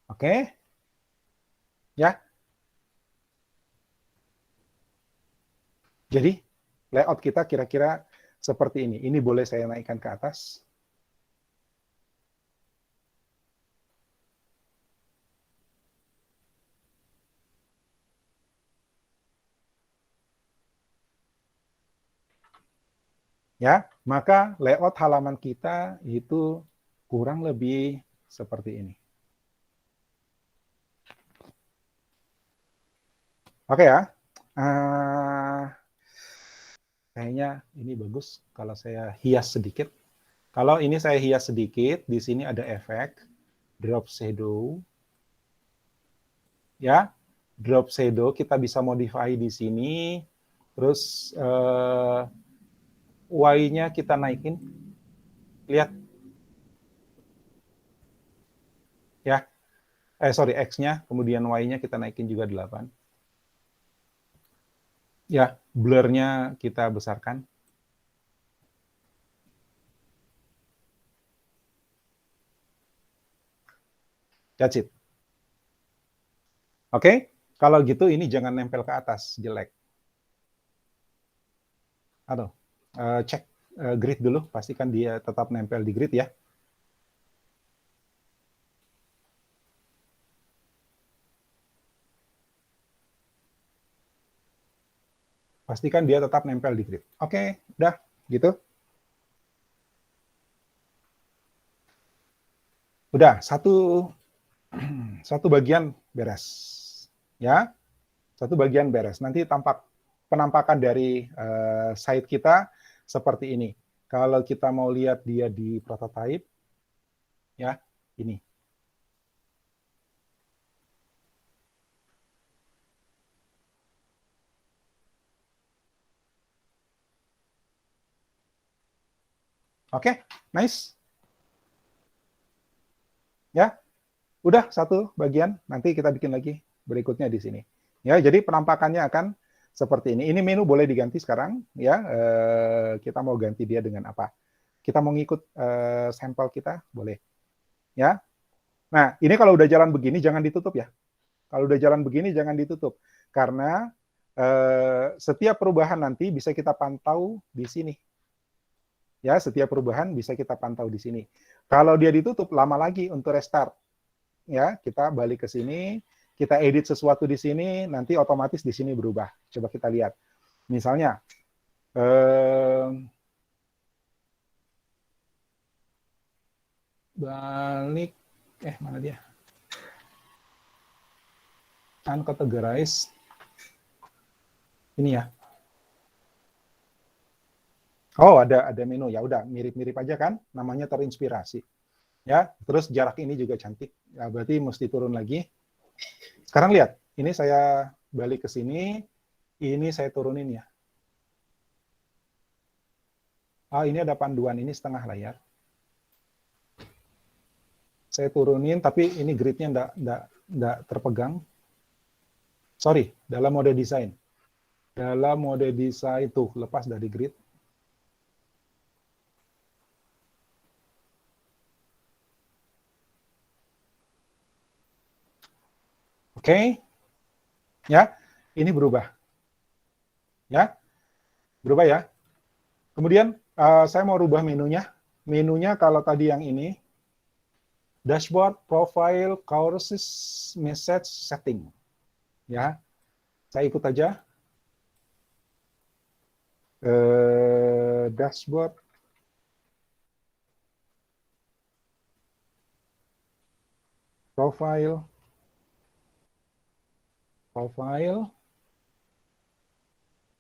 Oke, ya. Jadi layout kita kira-kira seperti ini. Ini boleh saya naikkan ke atas. Ya, maka layout halaman kita itu kurang lebih seperti ini. Oke ya. Kayaknya ini bagus kalau saya hias sedikit. Kalau ini saya hias sedikit, di sini ada efek drop shadow. Ya, drop shadow kita bisa modify di sini. Terus Y-nya kita naikin. Lihat. Ya. Sorry, X-nya, kemudian Y-nya kita naikin juga 8. Ya, blur-nya kita besarkan. That's it. Oke, kalau gitu ini jangan nempel ke atas, jelek. Aduh, cek grid dulu, pastikan dia tetap nempel di grid ya. Pastikan dia tetap nempel di grid. Oke, udah gitu. Udah, satu bagian beres. Ya, satu bagian beres. Nanti penampakan dari site kita seperti ini. Kalau kita mau lihat dia di prototype, ya, ini. Oke, nice. Ya, udah satu bagian. Nanti kita bikin lagi berikutnya di sini. Ya, jadi penampakannya akan seperti ini. Ini menu boleh diganti sekarang. Ya, kita mau ganti dia dengan apa? Kita mau ngikut sampel kita, boleh. Ya. Nah, ini kalau udah jalan begini jangan ditutup ya. Kalau udah jalan begini jangan ditutup. Karena setiap perubahan nanti bisa kita pantau di sini. Ya, setiap perubahan bisa kita pantau di sini. Kalau dia ditutup, lama lagi untuk restart. Ya, kita balik ke sini, kita edit sesuatu di sini, nanti otomatis di sini berubah. Coba kita lihat. Misalnya, balik, mana dia? Uncategorize. Ini ya. Oh, ada menu. Ya udah, mirip-mirip aja kan? Namanya terinspirasi. Ya, terus jarak ini juga cantik. Ya, berarti mesti turun lagi. Sekarang lihat, ini saya balik ke sini, ini saya turunin ya. Ini ada panduan, ini setengah layar. Saya turunin, tapi ini gridnya enggak terpegang. Sorry, dalam mode desain. Dalam mode desain itu lepas dari grid. Oke. Ya, ini berubah. Ya, berubah ya. Kemudian saya mau rubah menunya. Menunya kalau tadi yang ini, Dashboard, profile, courses, message, setting. Ya, saya ikut aja. Dashboard, profile,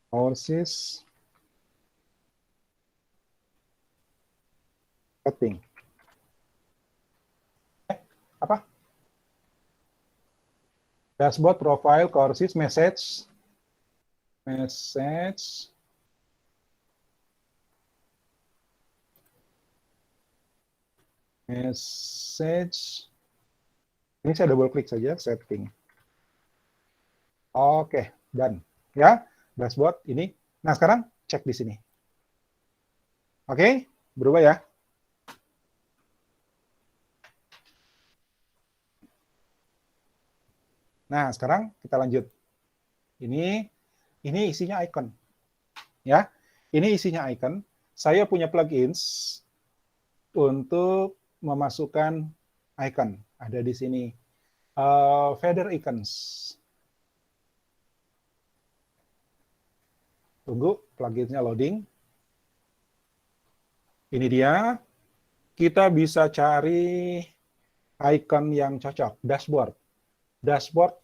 courses, setting. Apa? Dashboard, profile, courses, message, ini saya double klik saja, setting. Oke, done. Ya, dashboard ini. Nah, sekarang cek di sini. Oke, berubah ya. Nah, sekarang kita lanjut. Ini isinya icon. Ya, ini isinya icon. Saya punya plugins untuk memasukkan icon. Ada di sini. Feather icons. Tunggu, pluginsnya loading. Ini dia. Kita bisa cari icon yang cocok. Dashboard. Dashboard,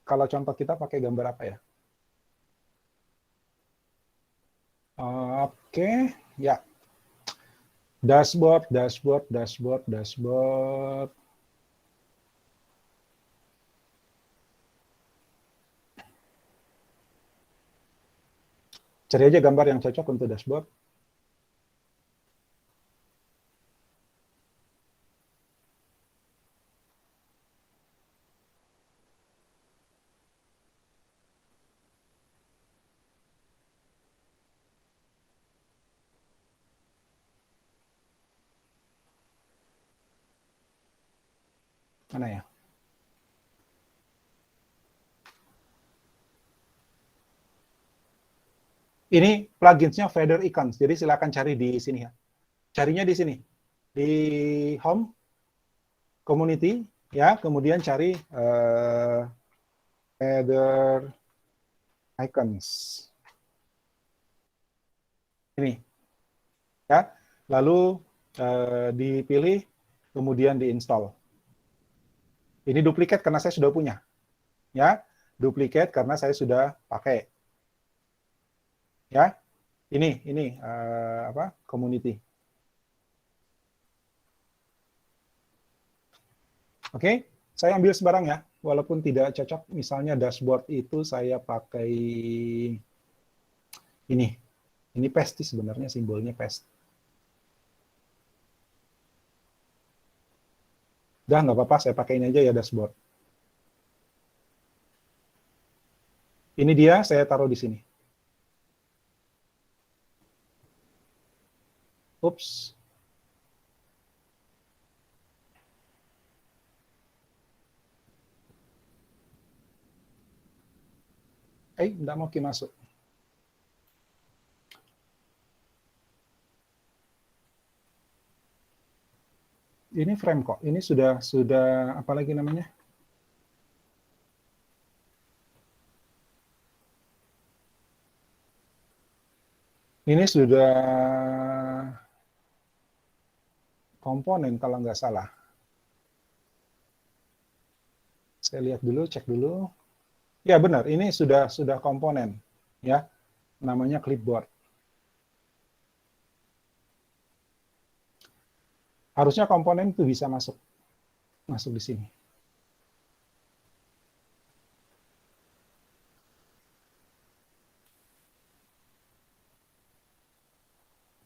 kalau contoh kita pakai gambar apa ya? Oke, ya. Dashboard. Cari aja gambar yang cocok untuk dashboard. Mana ya? Ini pluginsnya Feather Icons, jadi silakan cari di sini ya. Carinya di sini, di Home, Community, ya. Kemudian cari Feather Icons. Ini, ya. Lalu dipilih, kemudian diinstal. Ini duplikat karena saya sudah punya, ya. Duplikat karena saya sudah pakai. Ya, ini apa? Community. Oke, saya ambil sebarang ya, walaupun tidak cocok. Misalnya dashboard itu saya pakai ini. Ini paste sebenarnya, simbolnya paste. Udah nggak apa-apa, saya pakai ini aja ya dashboard. Ini dia, saya taruh di sini. Ups. Nggak mau masuk. Ini frame kok. Ini sudah apa lagi namanya? Ini sudah komponen kalau nggak salah. Saya lihat dulu, cek dulu. Ya benar, ini sudah komponen, ya. Namanya clipboard. Harusnya komponen itu bisa masuk di sini.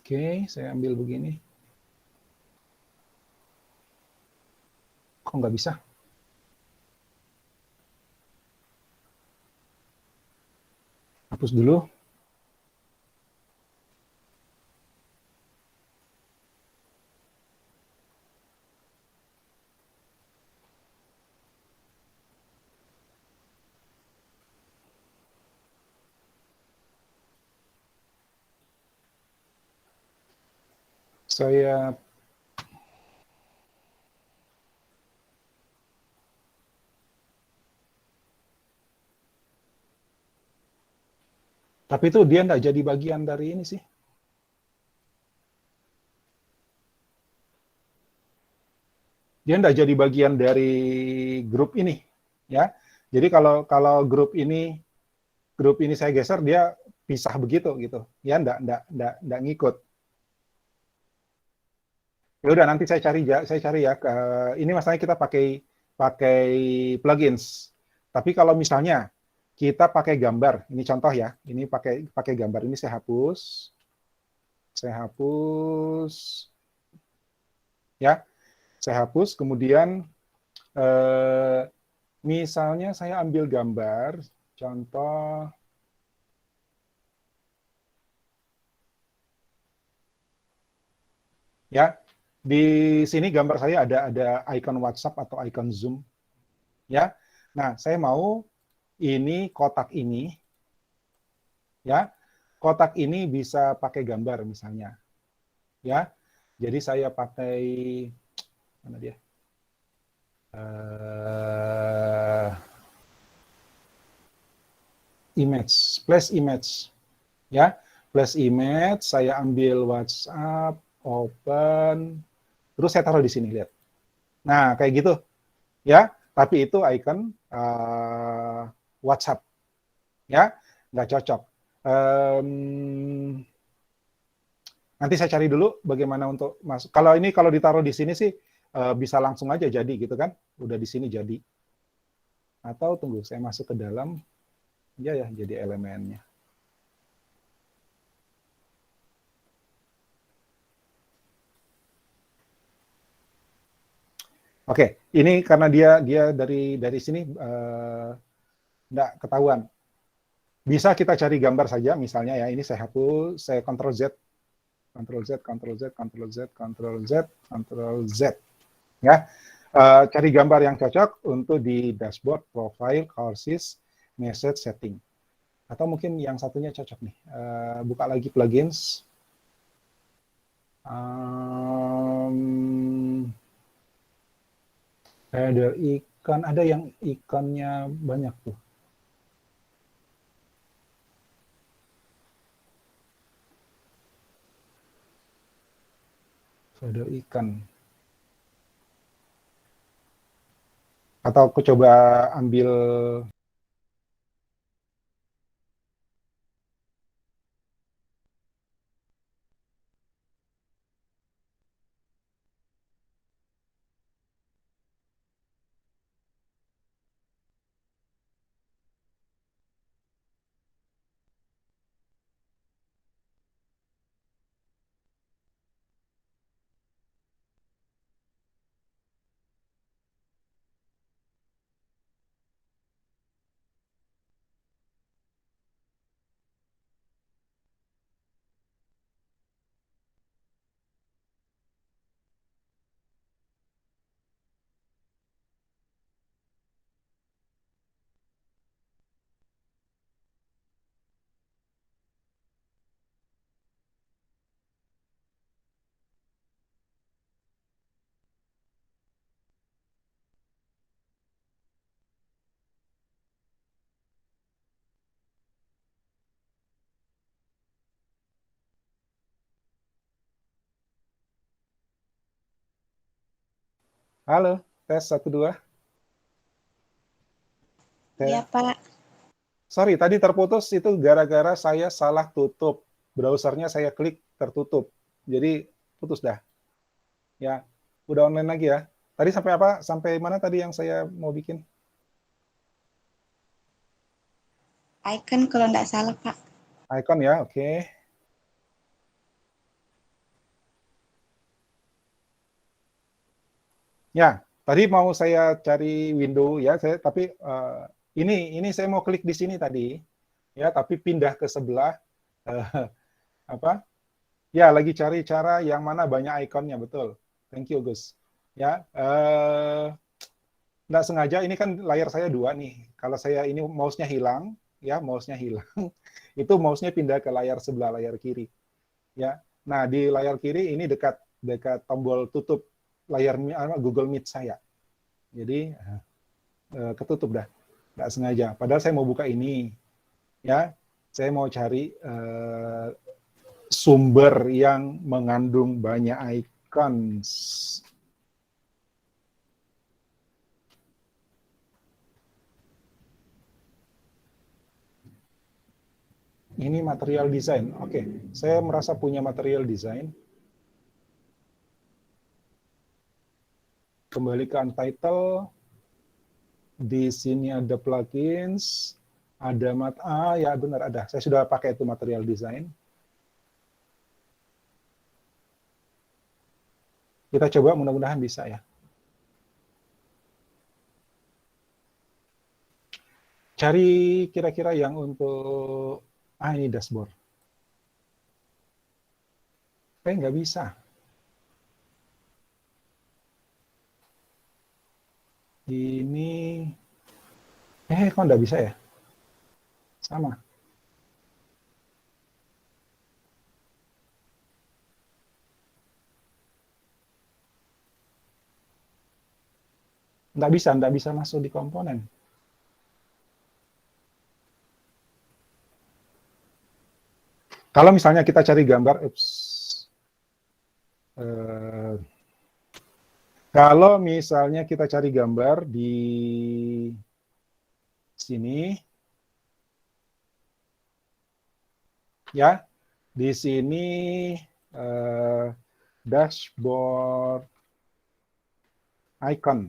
Oke, saya ambil begini. Kok nggak bisa? Hapus dulu. Saya Tapi itu dia nggak jadi bagian dari ini sih. Dia nggak jadi bagian dari grup ini, ya. Jadi kalau grup ini saya geser, dia pisah begitu gitu, ya nggak ngikut. Ya udah nanti saya cari ya. Ini masalahnya kita pakai pakai plugins. Tapi kalau misalnya kita pakai gambar, ini contoh ya, ini pakai pakai gambar, ini saya hapus, ya, saya hapus. Kemudian misalnya saya ambil gambar, contoh, ya, di sini gambar saya ada icon WhatsApp atau icon Zoom, ya. Nah, saya mau ini kotak ini, ya, kotak ini bisa pakai gambar misalnya, ya. Jadi saya pakai mana dia? Image, flash image, ya, flash image. Saya ambil WhatsApp, open, terus saya taruh di sini, lihat. Nah, kayak gitu, ya. Tapi itu icon WhatsApp, ya, nggak cocok. Nanti saya cari dulu bagaimana untuk masuk. Kalau ini kalau ditaruh di sini sih bisa langsung aja jadi gitu kan, udah di sini jadi. Atau tunggu, saya masuk ke dalam, ya ya, jadi elemennya. Oke, ini karena dia dari sini nggak ketahuan. Bisa kita cari gambar saja, misalnya ya, ini saya hapus, saya Ctrl Z, Ctrl Z, Ctrl Z, Ctrl Z, Ctrl Z, Ctrl Z, ya. Cari gambar yang cocok untuk di dashboard, profile, courses, message, setting. Atau mungkin yang satunya cocok nih. Buka lagi plugins. Ada ikan, ada yang ikannya banyak tuh. Ada ikan. Atau aku coba ambil halo, tes 1 2. Iya, Pak. Sorry, tadi terputus itu gara-gara saya salah tutup. Browsernya saya klik tertutup. Jadi putus dah. Ya, udah online lagi ya. Tadi sampai apa? Sampai mana tadi yang saya mau bikin? Icon kalau nggak salah, Pak. Icon ya, oke. Ya, tadi mau saya cari window ya, tapi ini saya mau klik di sini tadi, ya, tapi pindah ke sebelah uh, apa? Ya, lagi cari cara yang mana banyak ikonnya, betul. Thank you, Gus. Ya, nggak sengaja ini kan layar saya 2 nih. Kalau saya ini mouse-nya hilang, ya, mouse-nya hilang, itu mouse-nya pindah ke layar sebelah, layar kiri. Ya, nah di layar kiri ini dekat dekat tombol tutup layar Google Meet saya. Jadi ketutup dah, nggak sengaja. Padahal saya mau buka ini, ya. Saya mau cari sumber yang mengandung banyak icons. Ini material desain. Oke, saya merasa punya material desain. Kembali ke Untitled. Di sini ada plugins, ada ya benar ada. Saya sudah pakai itu material design. Kita coba, mudah-mudahan bisa ya. Cari kira-kira yang untuk ini dashboard. Nggak bisa. Ini kok nggak bisa ya? Sama. Nggak bisa masuk di komponen. Kalau misalnya kita cari gambar, kalau misalnya kita cari gambar di sini, ya, di sini dashboard icon.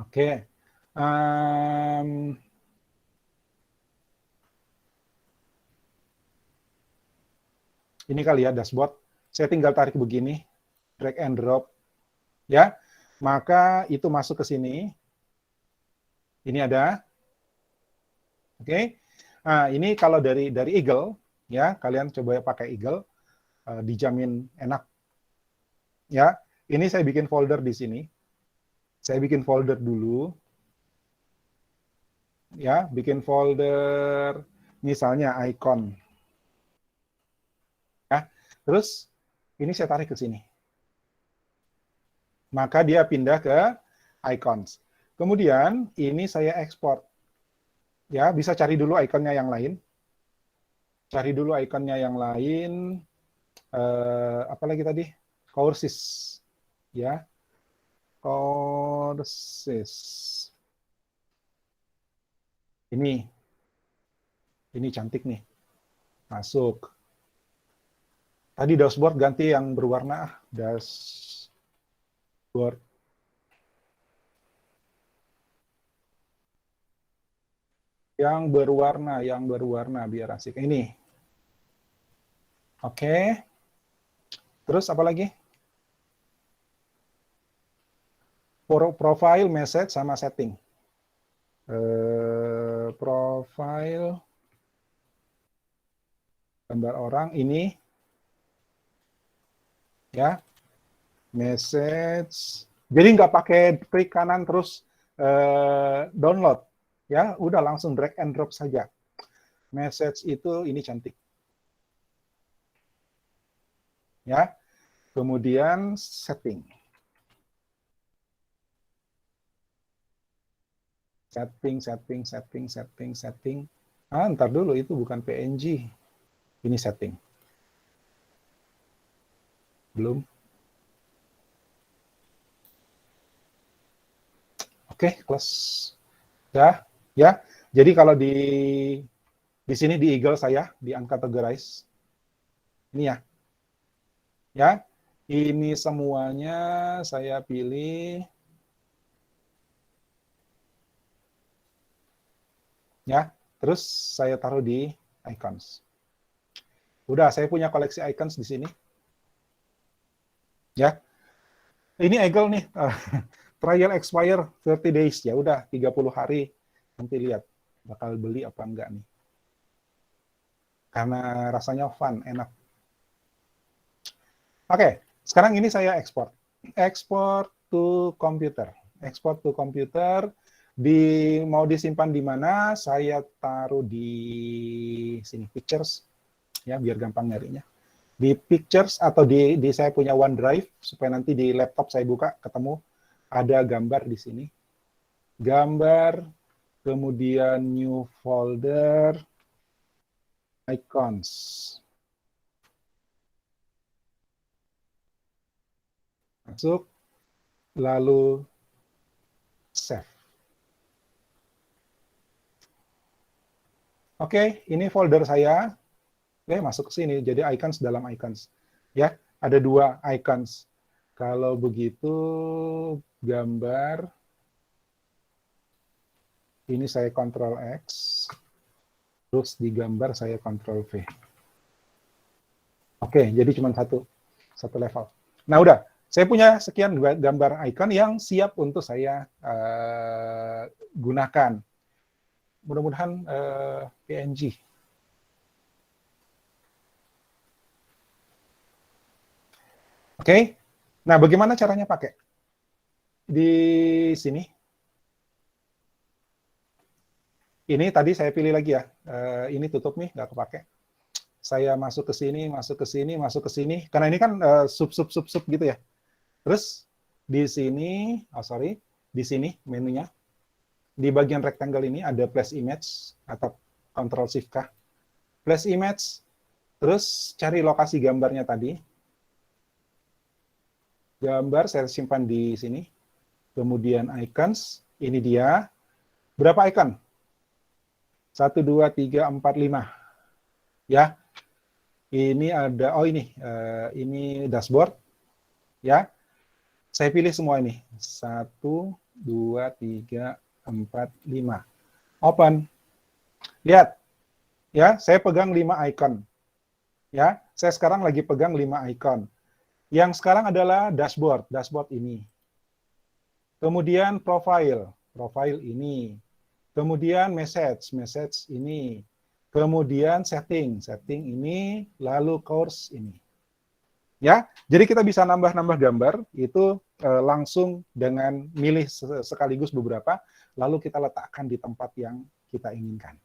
Oke. Ini kali ya dashboard. Saya tinggal tarik begini, drag and drop, ya. Maka itu masuk ke sini. Ini ada. Oke. Nah, ini kalau dari Eagle, ya, kalian coba pakai Eagle, dijamin enak. Ya, ini saya bikin folder di sini. Saya bikin folder dulu. Ya, bikin folder misalnya icon. Ya, terus ini saya tarik ke sini. Maka dia pindah ke icons. Kemudian ini saya ekspor. Ya, bisa cari dulu ikonnya yang lain. Cari dulu ikonnya yang lain. Apa lagi tadi? Courses. Ya. Courses. Ini cantik nih. Masuk. Tadi dashboard ganti yang berwarna. Dashboard. Yang berwarna biar asik. Ini. Oke. Terus apa lagi? Profile, message, sama setting. Profile. Gambar orang. Ini. Ya. Message. Jadi nggak pakai klik kanan terus download. Ya, udah langsung drag and drop saja. Message itu ini cantik. Ya. Kemudian setting. Setting. Ntar dulu, itu bukan PNG. Ini setting. Belum. Oke, close. Ya. Jadi kalau di sini di Eagle saya di uncategorize. Ini ya. Ya. Ini semuanya saya pilih. Ya. Terus saya taruh di icons. Udah, saya punya koleksi icons di sini. Ya. Ini Eagle nih. Trial expire 30 days. Ya udah, 30 hari. Nanti lihat bakal beli apa enggak nih. Karena rasanya fun, enak. Oke, sekarang ini saya ekspor. Export to computer. Export to computer. Mau disimpan di mana? Saya taruh di sini, pictures. Ya, biar gampang nyarinya. Di pictures atau di saya punya OneDrive, supaya nanti di laptop saya buka, ketemu ada gambar di sini. Gambar kemudian new folder, icons. Masuk, lalu save. Oke, ini folder saya. Oke, masuk ke sini. Jadi icons dalam icons. Ya, ada 2 icons. Kalau begitu, gambar. Ini saya Ctrl X. Terus di gambar saya Ctrl V. Oke, jadi cuma satu level. Nah, udah. Saya punya sekian gambar icon yang siap untuk saya gunakan. Mudah-mudahan PNG. Oke. Nah, bagaimana caranya pakai? Di sini. Ini tadi saya pilih lagi ya. Ini tutup nih, nggak kepake. Saya masuk ke sini, masuk ke sini, masuk ke sini. Karena ini kan sub gitu ya. Terus di sini, di sini menunya. Di bagian rectangle ini ada place image atau Ctrl Shift K. Place image, terus cari lokasi gambarnya tadi. Gambar saya simpan di sini. Kemudian icons, ini dia. Berapa icon? 1, 2, 3, 4, 5. Ya, ini ada, ini dashboard. Ya, saya pilih semua ini. 1, 2, 3, 4, 5. Open. Lihat, ya, saya pegang 5 icon. Ya, saya sekarang lagi pegang 5 icon. Yang sekarang adalah dashboard, dashboard ini. Kemudian profile ini. Kemudian message, message ini. Kemudian setting, setting ini. Lalu course ini. Ya, jadi kita bisa nambah-nambah gambar itu langsung dengan milih sekaligus beberapa, lalu kita letakkan di tempat yang kita inginkan.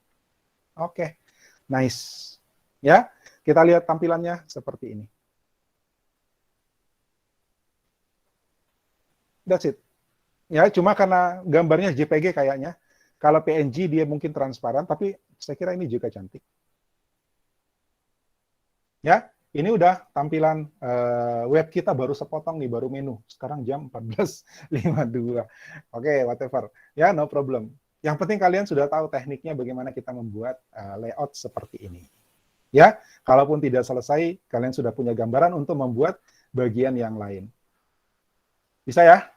Oke, nice. Ya, kita lihat tampilannya seperti ini. That's it. Ya, cuma karena gambarnya JPG kayaknya. Kalau PNG dia mungkin transparan, tapi saya kira ini juga cantik. Ya, ini udah tampilan web kita baru sepotong nih, baru menu. Sekarang jam 14.52. Oke, whatever. Ya, no problem. Yang penting kalian sudah tahu tekniknya bagaimana kita membuat layout seperti ini. Ya, kalaupun tidak selesai, kalian sudah punya gambaran untuk membuat bagian yang lain. Bisa ya?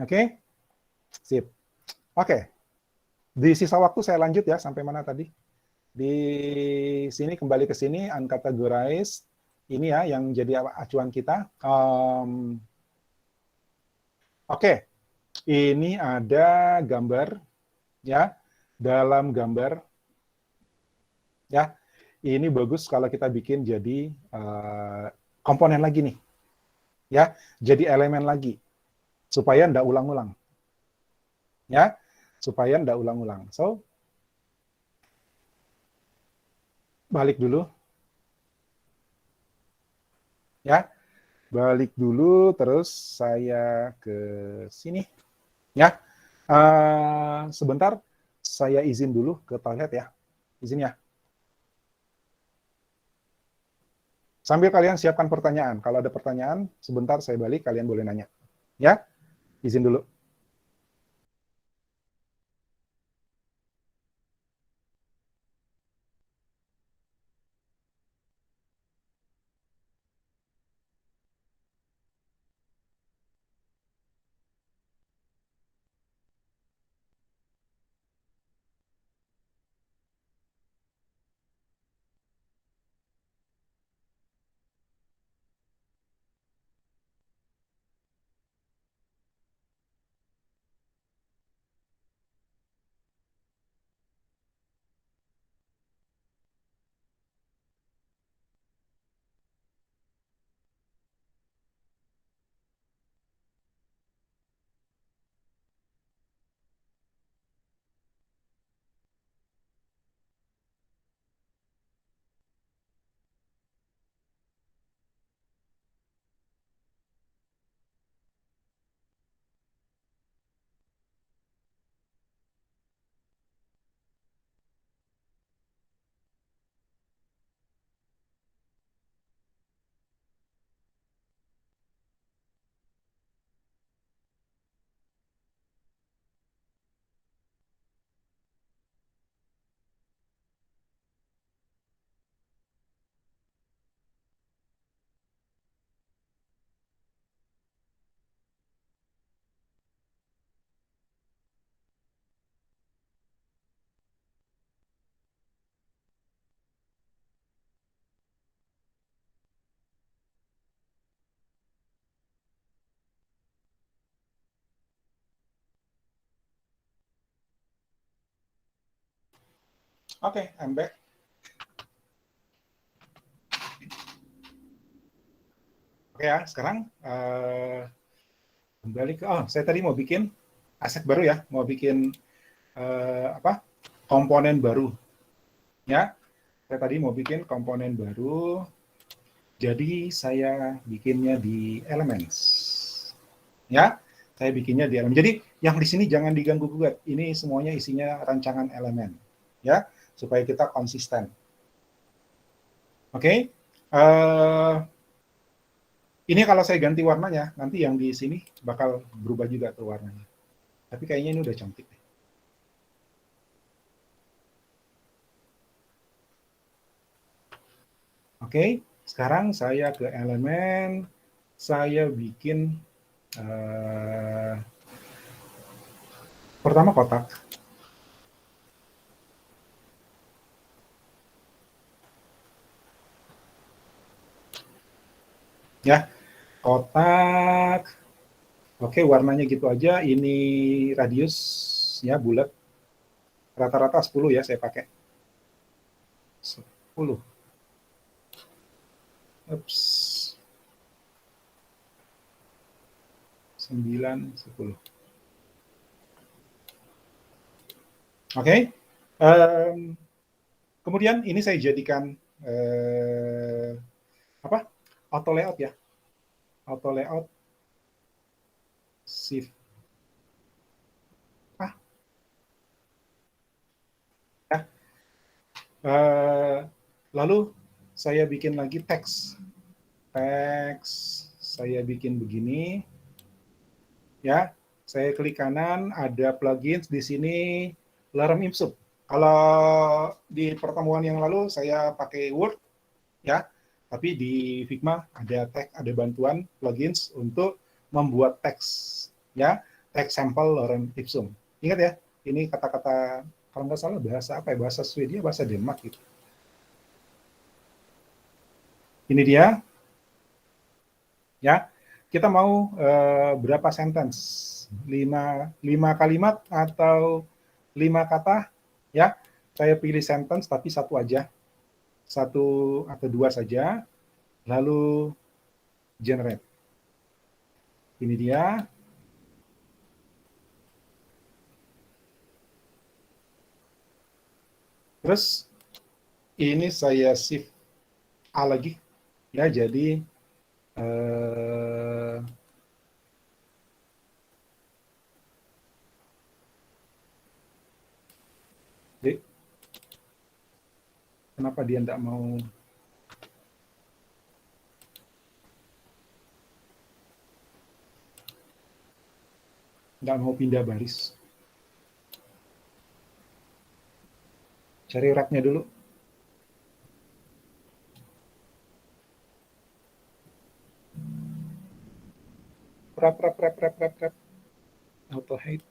Oke? Sip. Oke. Di sisa waktu saya lanjut ya, sampai mana tadi? Di sini, kembali ke sini, uncategorized. Ini ya, yang jadi acuan kita. Oke. Ini ada gambar, ya. Dalam gambar, ya. Ini bagus kalau kita bikin jadi komponen lagi nih. Ya, jadi elemen lagi. Supaya ndak ulang-ulang. Ya, supaya ndak ulang-ulang. So, balik dulu. Ya, balik dulu, terus saya ke sini. Ya, sebentar, saya izin dulu ke toilet ya. Izin ya. Sambil kalian siapkan pertanyaan. Kalau ada pertanyaan, sebentar saya balik, kalian boleh nanya. Ya, izin dulu. Oke, I'm back. Oke ya, sekarang kembali ke, saya tadi mau bikin aset baru ya, mau bikin komponen baru. Ya, saya tadi mau bikin komponen baru, jadi saya bikinnya di Elements. Ya, saya bikinnya di Elements. Jadi yang di sini jangan diganggu gugat, ini semuanya isinya rancangan elemen. Ya, supaya kita konsisten. Oke, ini kalau saya ganti warnanya, nanti yang di sini bakal berubah juga tuh warnanya. Tapi kayaknya ini udah cantik deh. Oke, sekarang saya ke elemen, saya bikin pertama kotak. Ya, kotak. Oke, warnanya gitu aja. Ini radiusnya bulat. Rata-rata 10 ya saya pakai. 10. Ups. 9, 10. Oke. Kemudian ini saya jadikan auto layout ya. Auto layout shift ya. Lalu saya bikin lagi teks. Saya bikin begini. Ya, saya klik kanan, ada plugins di sini, Lorem Ipsum. Kalau di pertemuan yang lalu saya pakai Word, ya, tapi di Figma ada teks, ada bantuan plugins untuk membuat teks, ya, teks sampel Lorem Ipsum. Ingat ya, ini kata-kata kalau nggak salah bahasa apa ya, bahasa Swedia, bahasa Denmark gitu. Ini dia, ya. Kita mau berapa sentence? 5 kalimat atau 5 kata, ya. Saya pilih sentence tapi satu aja. 1 atau 2 saja. Lalu generate. Ini dia. Terus ini saya shift A lagi, ya. Jadi kenapa dia tidak mau pindah baris? Cari wrap-nya dulu. Wrap. Auto hide.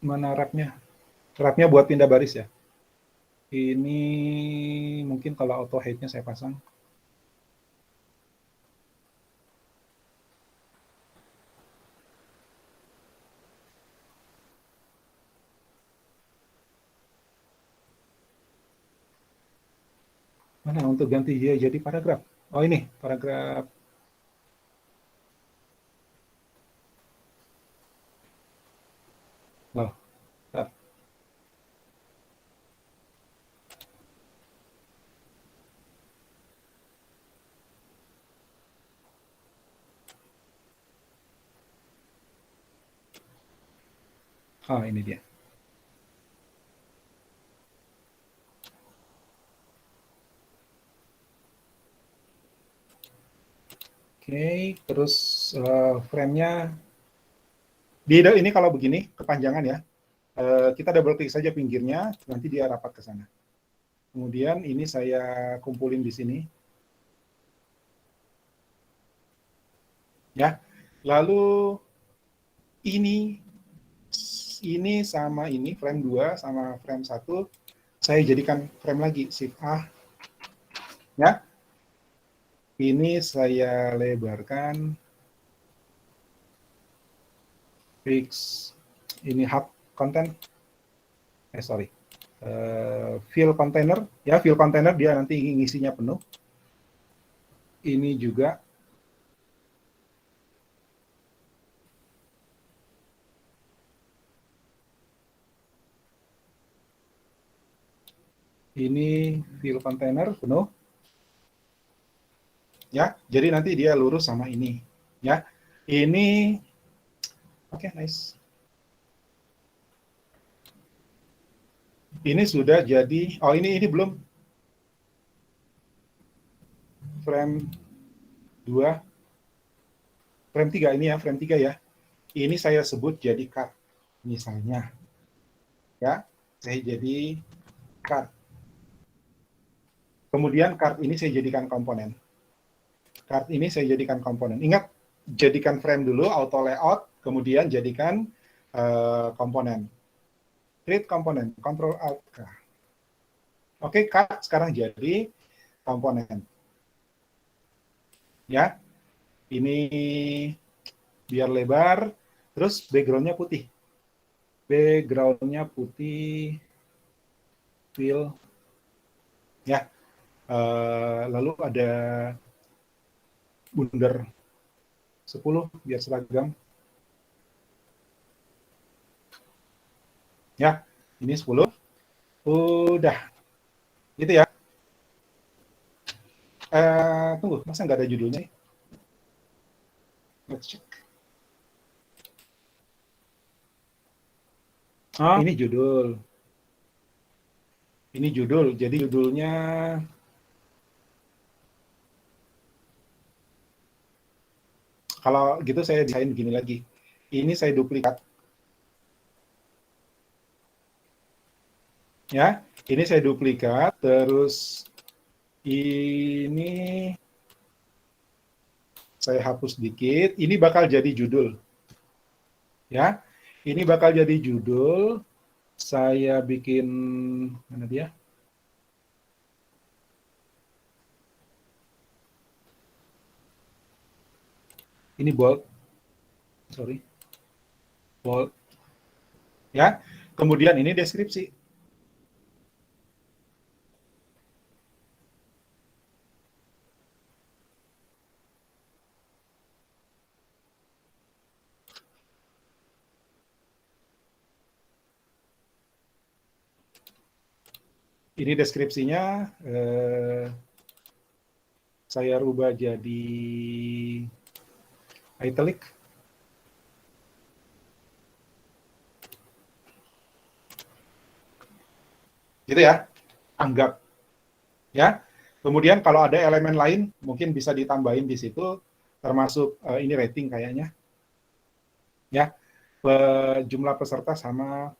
Mana wrap-nya? Wrap-nya buat pindah baris ya. Ini mungkin kalau auto hide-nya saya pasang. Mana untuk ganti dia jadi paragraf? Oh ini, paragraf. Oh, bentar. Oh, ini dia. Oke, terus frame-nya ini kalau begini kepanjangan ya. Kita double klik saja pinggirnya, nanti dia rapat ke sana. Kemudian ini saya kumpulin di sini. Ya. Lalu ini sama ini frame 2 sama frame 1 saya jadikan frame lagi, shift A. Ya. Ini saya lebarkan fix ini hub content, fill container, ya fill container dia nanti ngisinya penuh. Ini juga ini fill container penuh. Ya, jadi nanti dia lurus sama ini. Ya, ini oke, nice. Ini sudah jadi, oh ini belum frame 2, frame 3 ini ya, frame 3 ya. Ini saya sebut jadi card misalnya. Ya, saya jadi card. Kemudian card ini saya jadikan komponen. Card ini saya jadikan komponen. Ingat, jadikan frame dulu, auto layout, kemudian jadikan komponen. Create komponen, Ctrl Alt K. Oke, card sekarang jadi komponen. Ya, ini biar lebar, terus background-nya putih. Background-nya putih, fill. Ya, lalu ada bundar 10 biar seragam. Ya, ini 10. Udah. Gitu ya. Tunggu, masa nggak ada judulnya? Let's check. Oh, ini judul. Ini judul. Jadi judulnya kalau gitu saya desain begini lagi. Ini saya duplikat. Ya, ini saya duplikat, terus ini saya hapus dikit. Ini bakal jadi judul. Ya, ini bakal jadi judul. Saya bikin mana dia? Ini bold. Sorry. Bold. Ya. Kemudian ini deskripsi. Ini deskripsinya saya rubah jadi italic. Gitu ya, anggap. Ya. Kemudian kalau ada elemen lain, mungkin bisa ditambahin di situ, termasuk ini rating kayaknya. Ya, jumlah peserta sama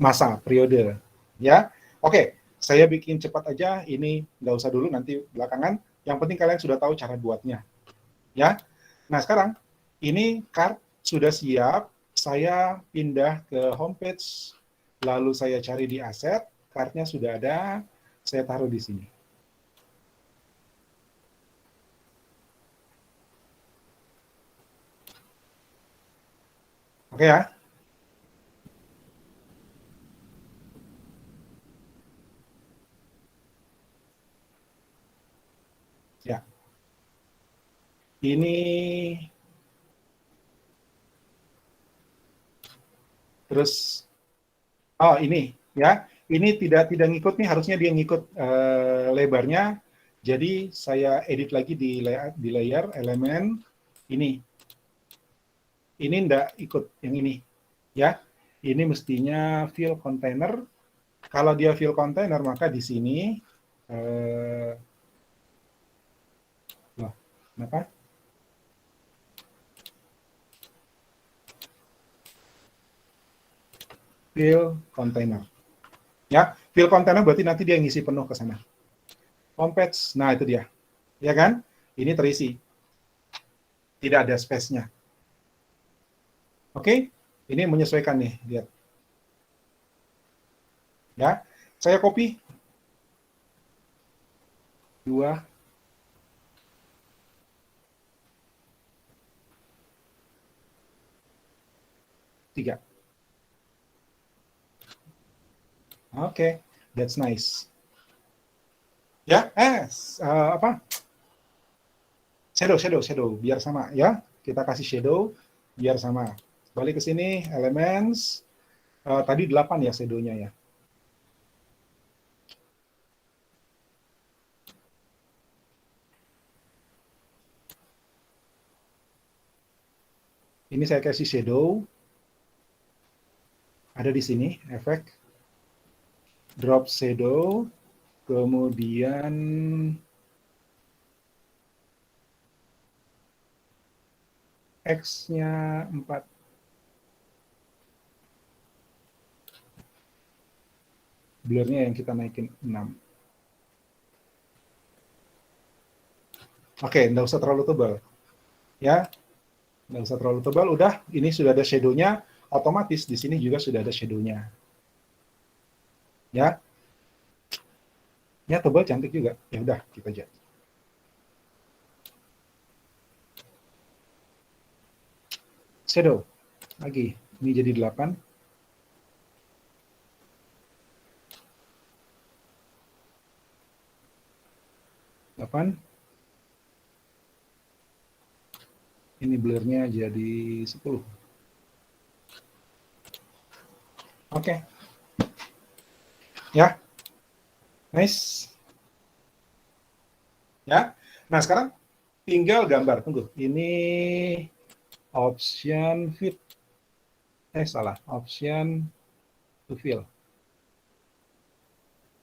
masa, periode. Ya, oke. Saya bikin cepat aja, ini nggak usah dulu, nanti belakangan. Yang penting kalian sudah tahu cara buatnya. Ya. Nah, sekarang ini card sudah siap. Saya pindah ke homepage, lalu saya cari di aset, card-nya sudah ada, saya taruh di sini. Oke ya. Ya. Ini terus ini ya. Ini tidak ngikut nih, harusnya dia ngikut lebarnya. Jadi saya edit lagi di layer elemen ini. Ini enggak ikut yang ini. Ya. Ini mestinya fill container. Kalau dia fill container, maka di sini kenapa? Fill container. Ya, fill container berarti nanti dia ngisi penuh ke sana. Homepage, nah itu dia. Ya kan? Ini terisi. Tidak ada space-nya. Oke? Ini menyesuaikan nih, lihat. Ya, saya copy. 2. 3. Oke, that's nice. Ya, apa? Shadow, biar sama ya. Kita kasih shadow, biar sama. Balik ke sini, elements. Tadi 8 ya shadow-nya ya. Ini saya kasih shadow. Ada di sini, efek. Drop shadow. Kemudian X-nya 4. Blur-nya yang kita naikin 6. Oke, nggak usah terlalu tebal. Ya, nggak usah terlalu tebal. Udah, ini sudah ada shadow-nya. Otomatis di sini juga sudah ada shadow-nya. Ya, ya tebal cantik juga. Ya udah, kita aja. Shadow. Lagi, ini jadi 8. Ini blurnya jadi 10. Oke. Ya. Nice. Ya. Nah, sekarang tinggal gambar. Tunggu. Ini option fit. Salah. Option to fill.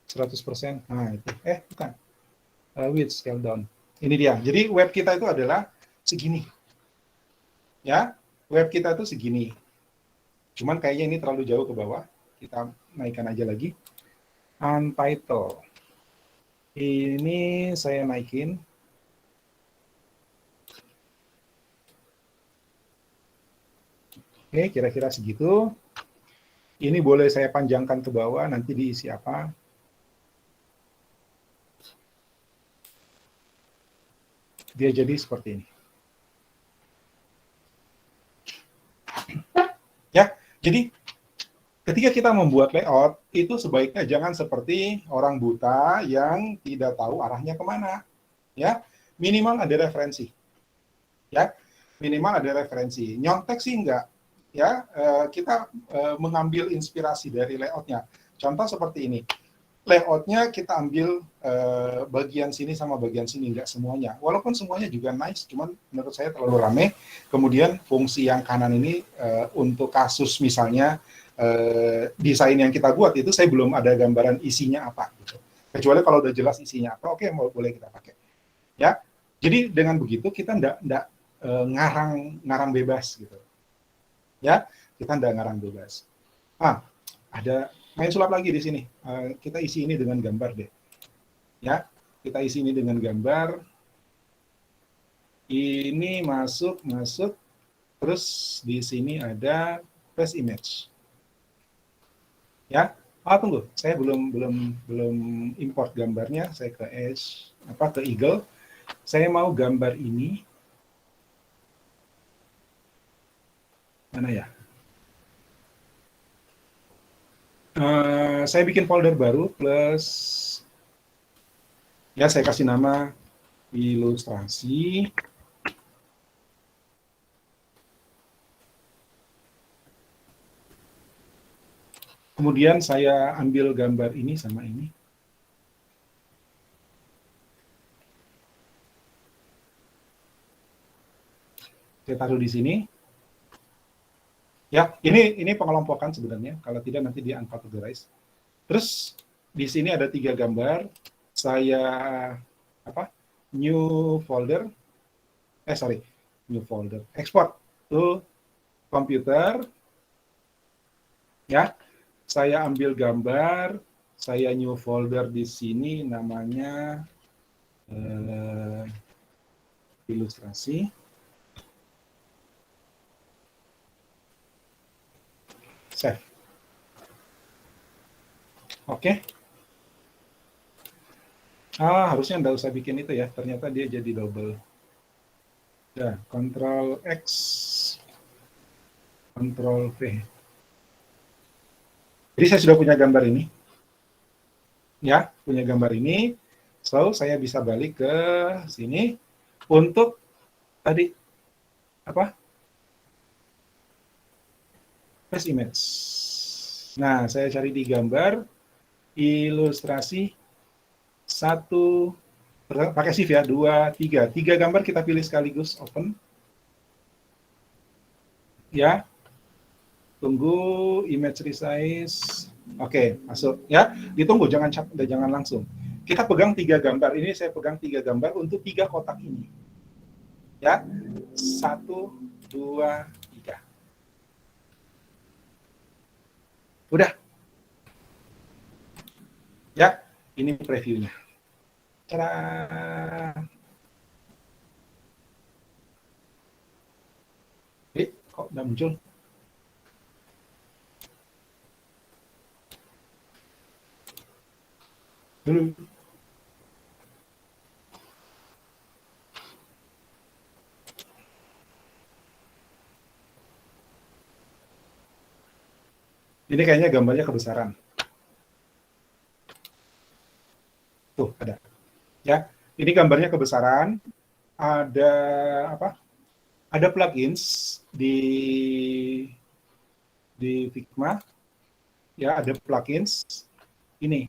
100%. Nah, itu. Bukan. Width scale down. Ini dia. Jadi web kita itu adalah segini. Ya. Web kita itu segini. Cuman kayaknya ini terlalu jauh ke bawah. Kita naikkan aja lagi. Untitled. Ini saya naikin. Oke, kira-kira segitu. Ini boleh saya panjangkan ke bawah, nanti diisi apa. Dia jadi seperti ini. Ya, jadi ketika kita membuat layout, itu sebaiknya jangan seperti orang buta yang tidak tahu arahnya kemana. Ya, minimal ada referensi. Ya, minimal ada referensi. Nyontek sih enggak. Ya, kita mengambil inspirasi dari layoutnya. Contoh seperti ini. Layoutnya kita ambil bagian sini sama bagian sini, enggak semuanya. Walaupun semuanya juga nice, cuman menurut saya terlalu rame. Kemudian fungsi yang kanan ini untuk kasus misalnya desain yang kita buat itu saya belum ada gambaran isinya apa. Gitu. Kecuali kalau udah jelas isinya apa, oke, boleh kita pakai. Ya, jadi dengan begitu kita enggak ngarang bebas gitu. Ya, kita enggak ngarang bebas. Ada main sulap lagi di sini. Kita isi ini dengan gambar deh. Ya, kita isi ini dengan gambar. Ini masuk. Terus di sini ada paste image. Ya. Tunggu. Saya belum import gambarnya. Saya ke ke Eagle. Saya mau gambar ini. Mana ya? Saya bikin folder baru plus ya saya kasih nama ilustrasi. Kemudian saya ambil gambar ini sama ini. Saya taruh di sini. Ya, ini pengelompokan sebenarnya. Kalau tidak nanti dia uncategorize. Terus di sini ada 3 gambar. Saya new folder. New folder. Export to komputer. Ya, saya ambil gambar. Saya new folder di sini namanya ilustrasi. Save. Oke. Harusnya nggak usah bikin itu ya. Ternyata dia jadi double. Ya, Ctrl X. Ctrl V. Jadi saya sudah punya gambar ini. Ya, punya gambar ini. So, saya bisa balik ke sini untuk tadi apa? Paste image. Nah, saya cari di gambar ilustrasi 1, pakai shift ya, 2, 3. 3 gambar kita pilih sekaligus, open. Ya, tunggu image resize. Oke, masuk ya. Ditunggu, jangan langsung. Kita pegang 3 gambar. Ini saya pegang 3 gambar untuk 3 kotak ini. Ya, 1, 2, 3. Udah. Ya, ini previewnya. Cara kok nggak muncul? Dulu. Ini kayaknya gambarnya kebesaran. Tuh, ada. Ya, ini gambarnya kebesaran. Ada apa? Ada plugins di Figma. Ya, ada plugins. Ini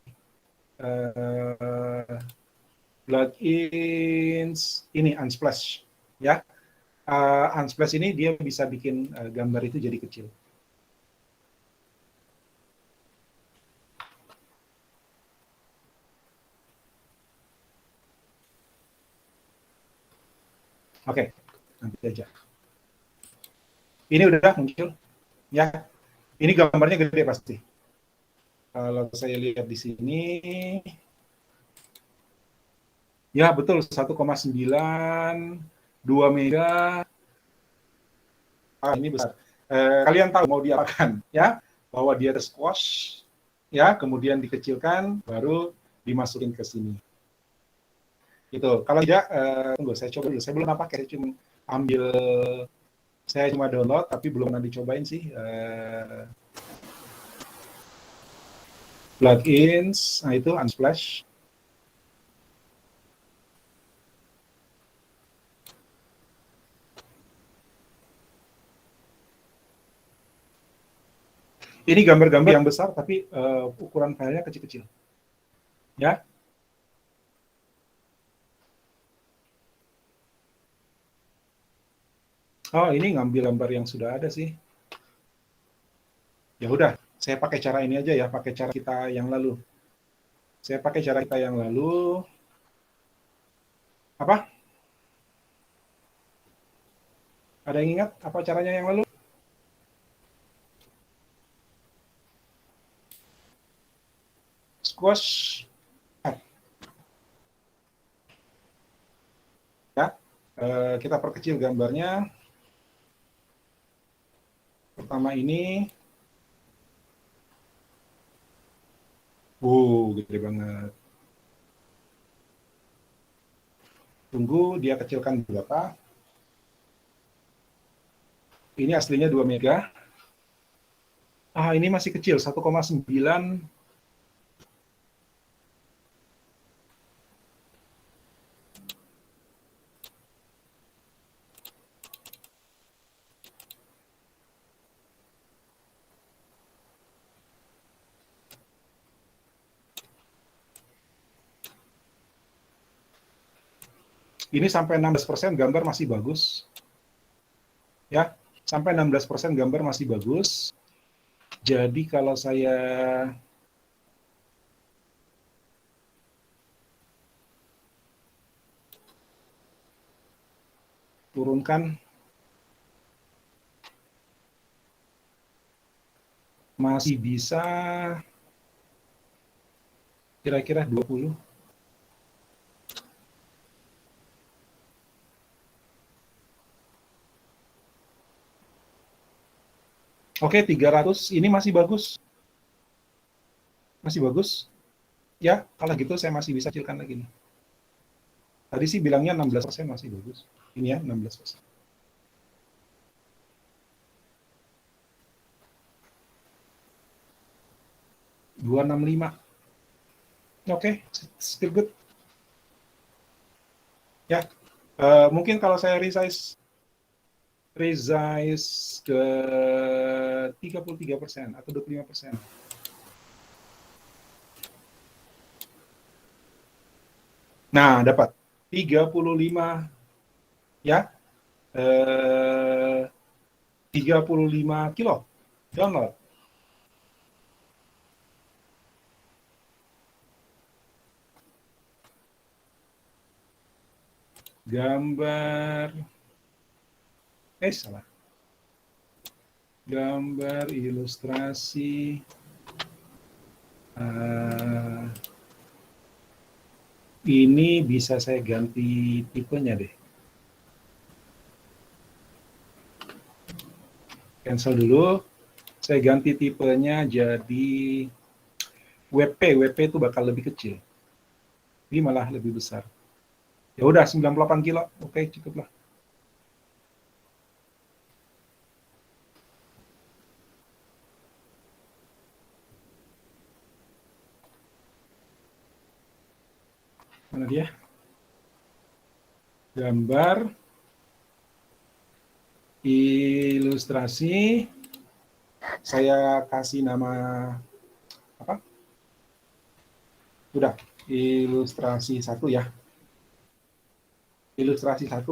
plugins ini Unsplash. Ya, Unsplash ini dia bisa bikin gambar itu jadi kecil. Oke, nanti aja. Ini udah muncul, ya. Ini gambarnya gede pasti. Kalau saya lihat di sini, ya betul 1,92 mega. Ini besar. Kalian tahu mau diapakan, ya? Bahwa dia squash, ya, kemudian dikecilkan, baru dimasukin ke sini. Itu. Kalau tidak, tunggu, saya coba dulu. Saya belum pakai, saya cuma download, tapi belum pernah dicobain sih. Plugins, nah itu Unsplash. Ini gambar-gambar yang besar, tapi ukuran filenya kecil-kecil. Ya. Oh, ini ngambil gambar yang sudah ada sih. Ya udah, saya pakai cara ini aja ya, pakai cara kita yang lalu. Saya pakai cara kita yang lalu. Apa? Ada yang ingat apa caranya yang lalu? Squash. Ya, kita perkecil gambarnya. Pertama ini. Gede banget. Tunggu dia kecilkan berapa. Ini aslinya 2 mega. Ini masih kecil, 1,9. Ini sampai 16% gambar masih bagus. Ya, sampai 16% gambar masih bagus. Jadi kalau saya turunkan masih bisa kira-kira 20. Oke, 300. Ini masih bagus. Masih bagus. Ya, kalau gitu saya masih bisa kecilkan lagi nih. Tadi sih bilangnya 16% masih bagus. Ini ya, 16%. 265. Oke, still good. Ya, mungkin kalau saya resize ke 33% atau 25%. Nah, dapat 35 ya. 35 kilo download. Gambar salah. Gambar ilustrasi ini bisa saya ganti tipenya deh. Cancel dulu. Saya ganti tipenya jadi WP. WP itu bakal lebih kecil. Ini malah lebih besar. Ya udah 98 kilo. Oke, cukup lah. Mana dia? Gambar ilustrasi. Saya kasih nama apa? Udah, ilustrasi 1 ya. Ilustrasi 1.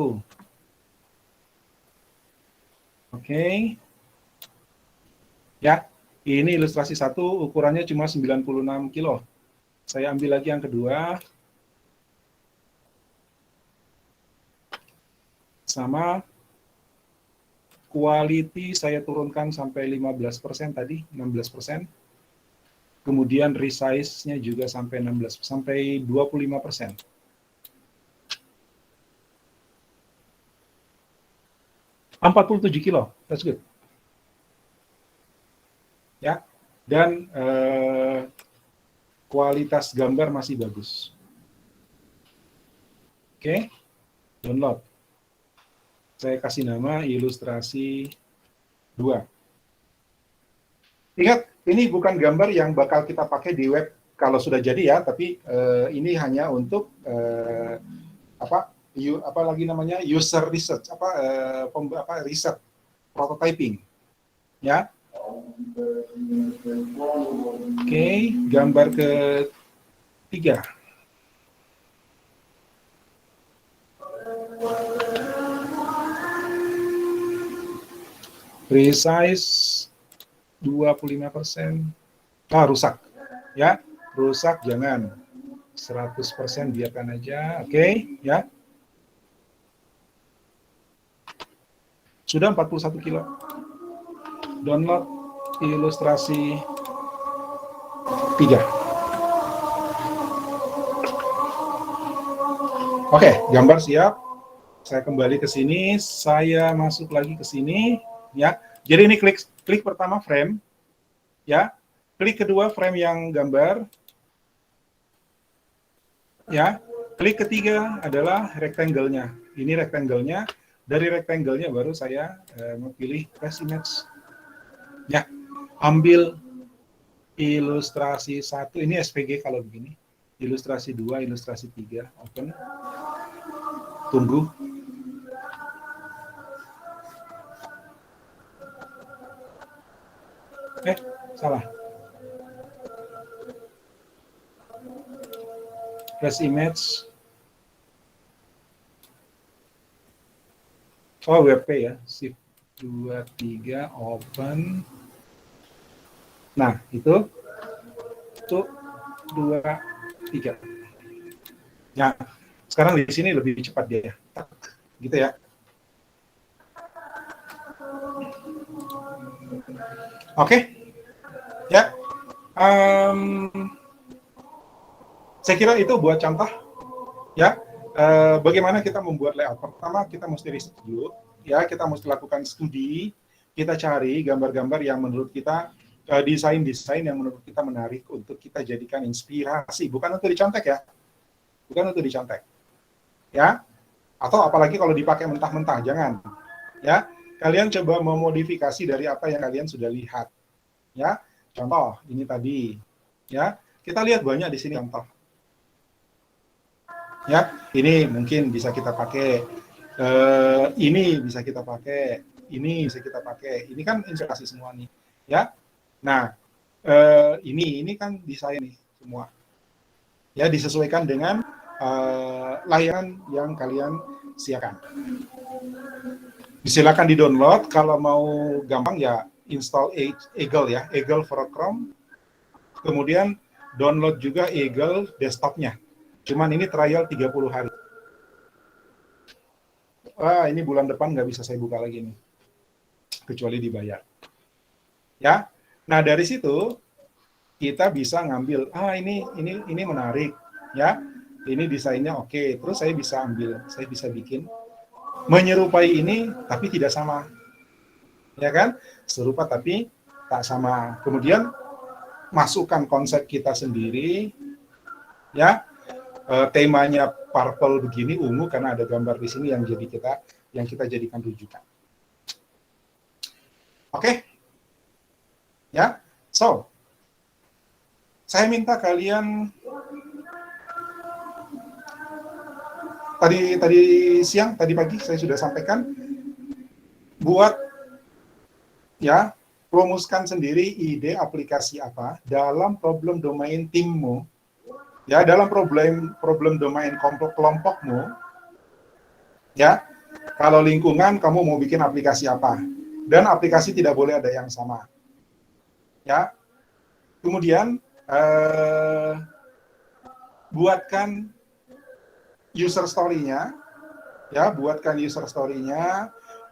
Oke. Ya, ini ilustrasi 1, ukurannya cuma 96 kilo. Saya ambil lagi yang kedua. Sama quality saya turunkan sampai 15% tadi, 16%. Kemudian resize-nya juga sampai 25%. $47 kilo, that's good. Ya, dan kualitas gambar masih bagus. Oke, download. Saya kasih nama ilustrasi 2. Ingat, ini bukan gambar yang bakal kita pakai di web kalau sudah jadi ya, tapi ini hanya untuk user research, riset, prototyping, ya. Oke, gambar ketiga. Resize 25%. Rusak. Ya, rusak jangan. 100% biarkan aja. Oke, ya. Sudah 41 kilo. Download ilustrasi 3. Oke, gambar siap. Saya kembali ke sini, saya masuk lagi ke sini, ya. Jadi ini klik pertama frame, ya. Klik kedua frame yang gambar, ya. Klik ketiga adalah rectangle-nya. Ini rectangle-nya. Dari rectangle-nya baru saya memilih trace image. Ya, ambil ilustrasi 1, ini SVG kalau begini. Ilustrasi 2, ilustrasi 3, open. Tunggu. Salah. Trace image. Oh, WP ya. Shift 2, 3, open. Nah, itu 2, 3. Ya, sekarang di sini lebih cepat dia. Gitu ya. Oke. Ya. Saya kira itu buat contoh. Ya. Bagaimana kita membuat layout? Pertama, kita mesti riset dulu. Ya, kita mesti lakukan studi. Kita cari gambar-gambar yang menurut kita desain-desain yang menurut kita menarik untuk kita jadikan inspirasi, bukan untuk dicontek ya, bukan untuk dicontek, ya, atau apalagi kalau dipakai mentah-mentah, jangan, ya, kalian coba memodifikasi dari apa yang kalian sudah lihat, ya, contoh, ini tadi, Ya, kita lihat banyak di sini contoh. Ya, ini mungkin bisa kita pakai, ini bisa kita pakai, ini bisa kita pakai. Ini kan inspirasi semua nih, ya. Nah, ini kan desain nih semua. Ya, disesuaikan dengan layanan yang kalian siapkan. Silakan di-download. Kalau mau gampang ya install Eagle ya, Eagle for Chrome. Kemudian download juga Eagle desktopnya. Cuman ini trial 30 hari. Ini bulan depan nggak bisa saya buka lagi nih, kecuali dibayar. Ya, nah dari situ kita bisa ngambil, ini menarik, ya, ini desainnya oke, terus saya bisa ambil, saya bisa bikin menyerupai ini tapi tidak sama, ya kan? Serupa tapi tak sama. Kemudian masukkan konsep kita sendiri, ya. Temanya purple begini, ungu karena ada gambar di sini yang kita jadikan rujukan. Oke? Ya. So, saya minta kalian tadi pagi saya sudah sampaikan buat ya, rumuskan sendiri ide aplikasi apa dalam problem domain timmu. Ya, dalam problem domain kelompokmu, ya, kalau lingkungan kamu mau bikin aplikasi apa, dan aplikasi tidak boleh ada yang sama, ya. Kemudian buatkan user story-nya, ya,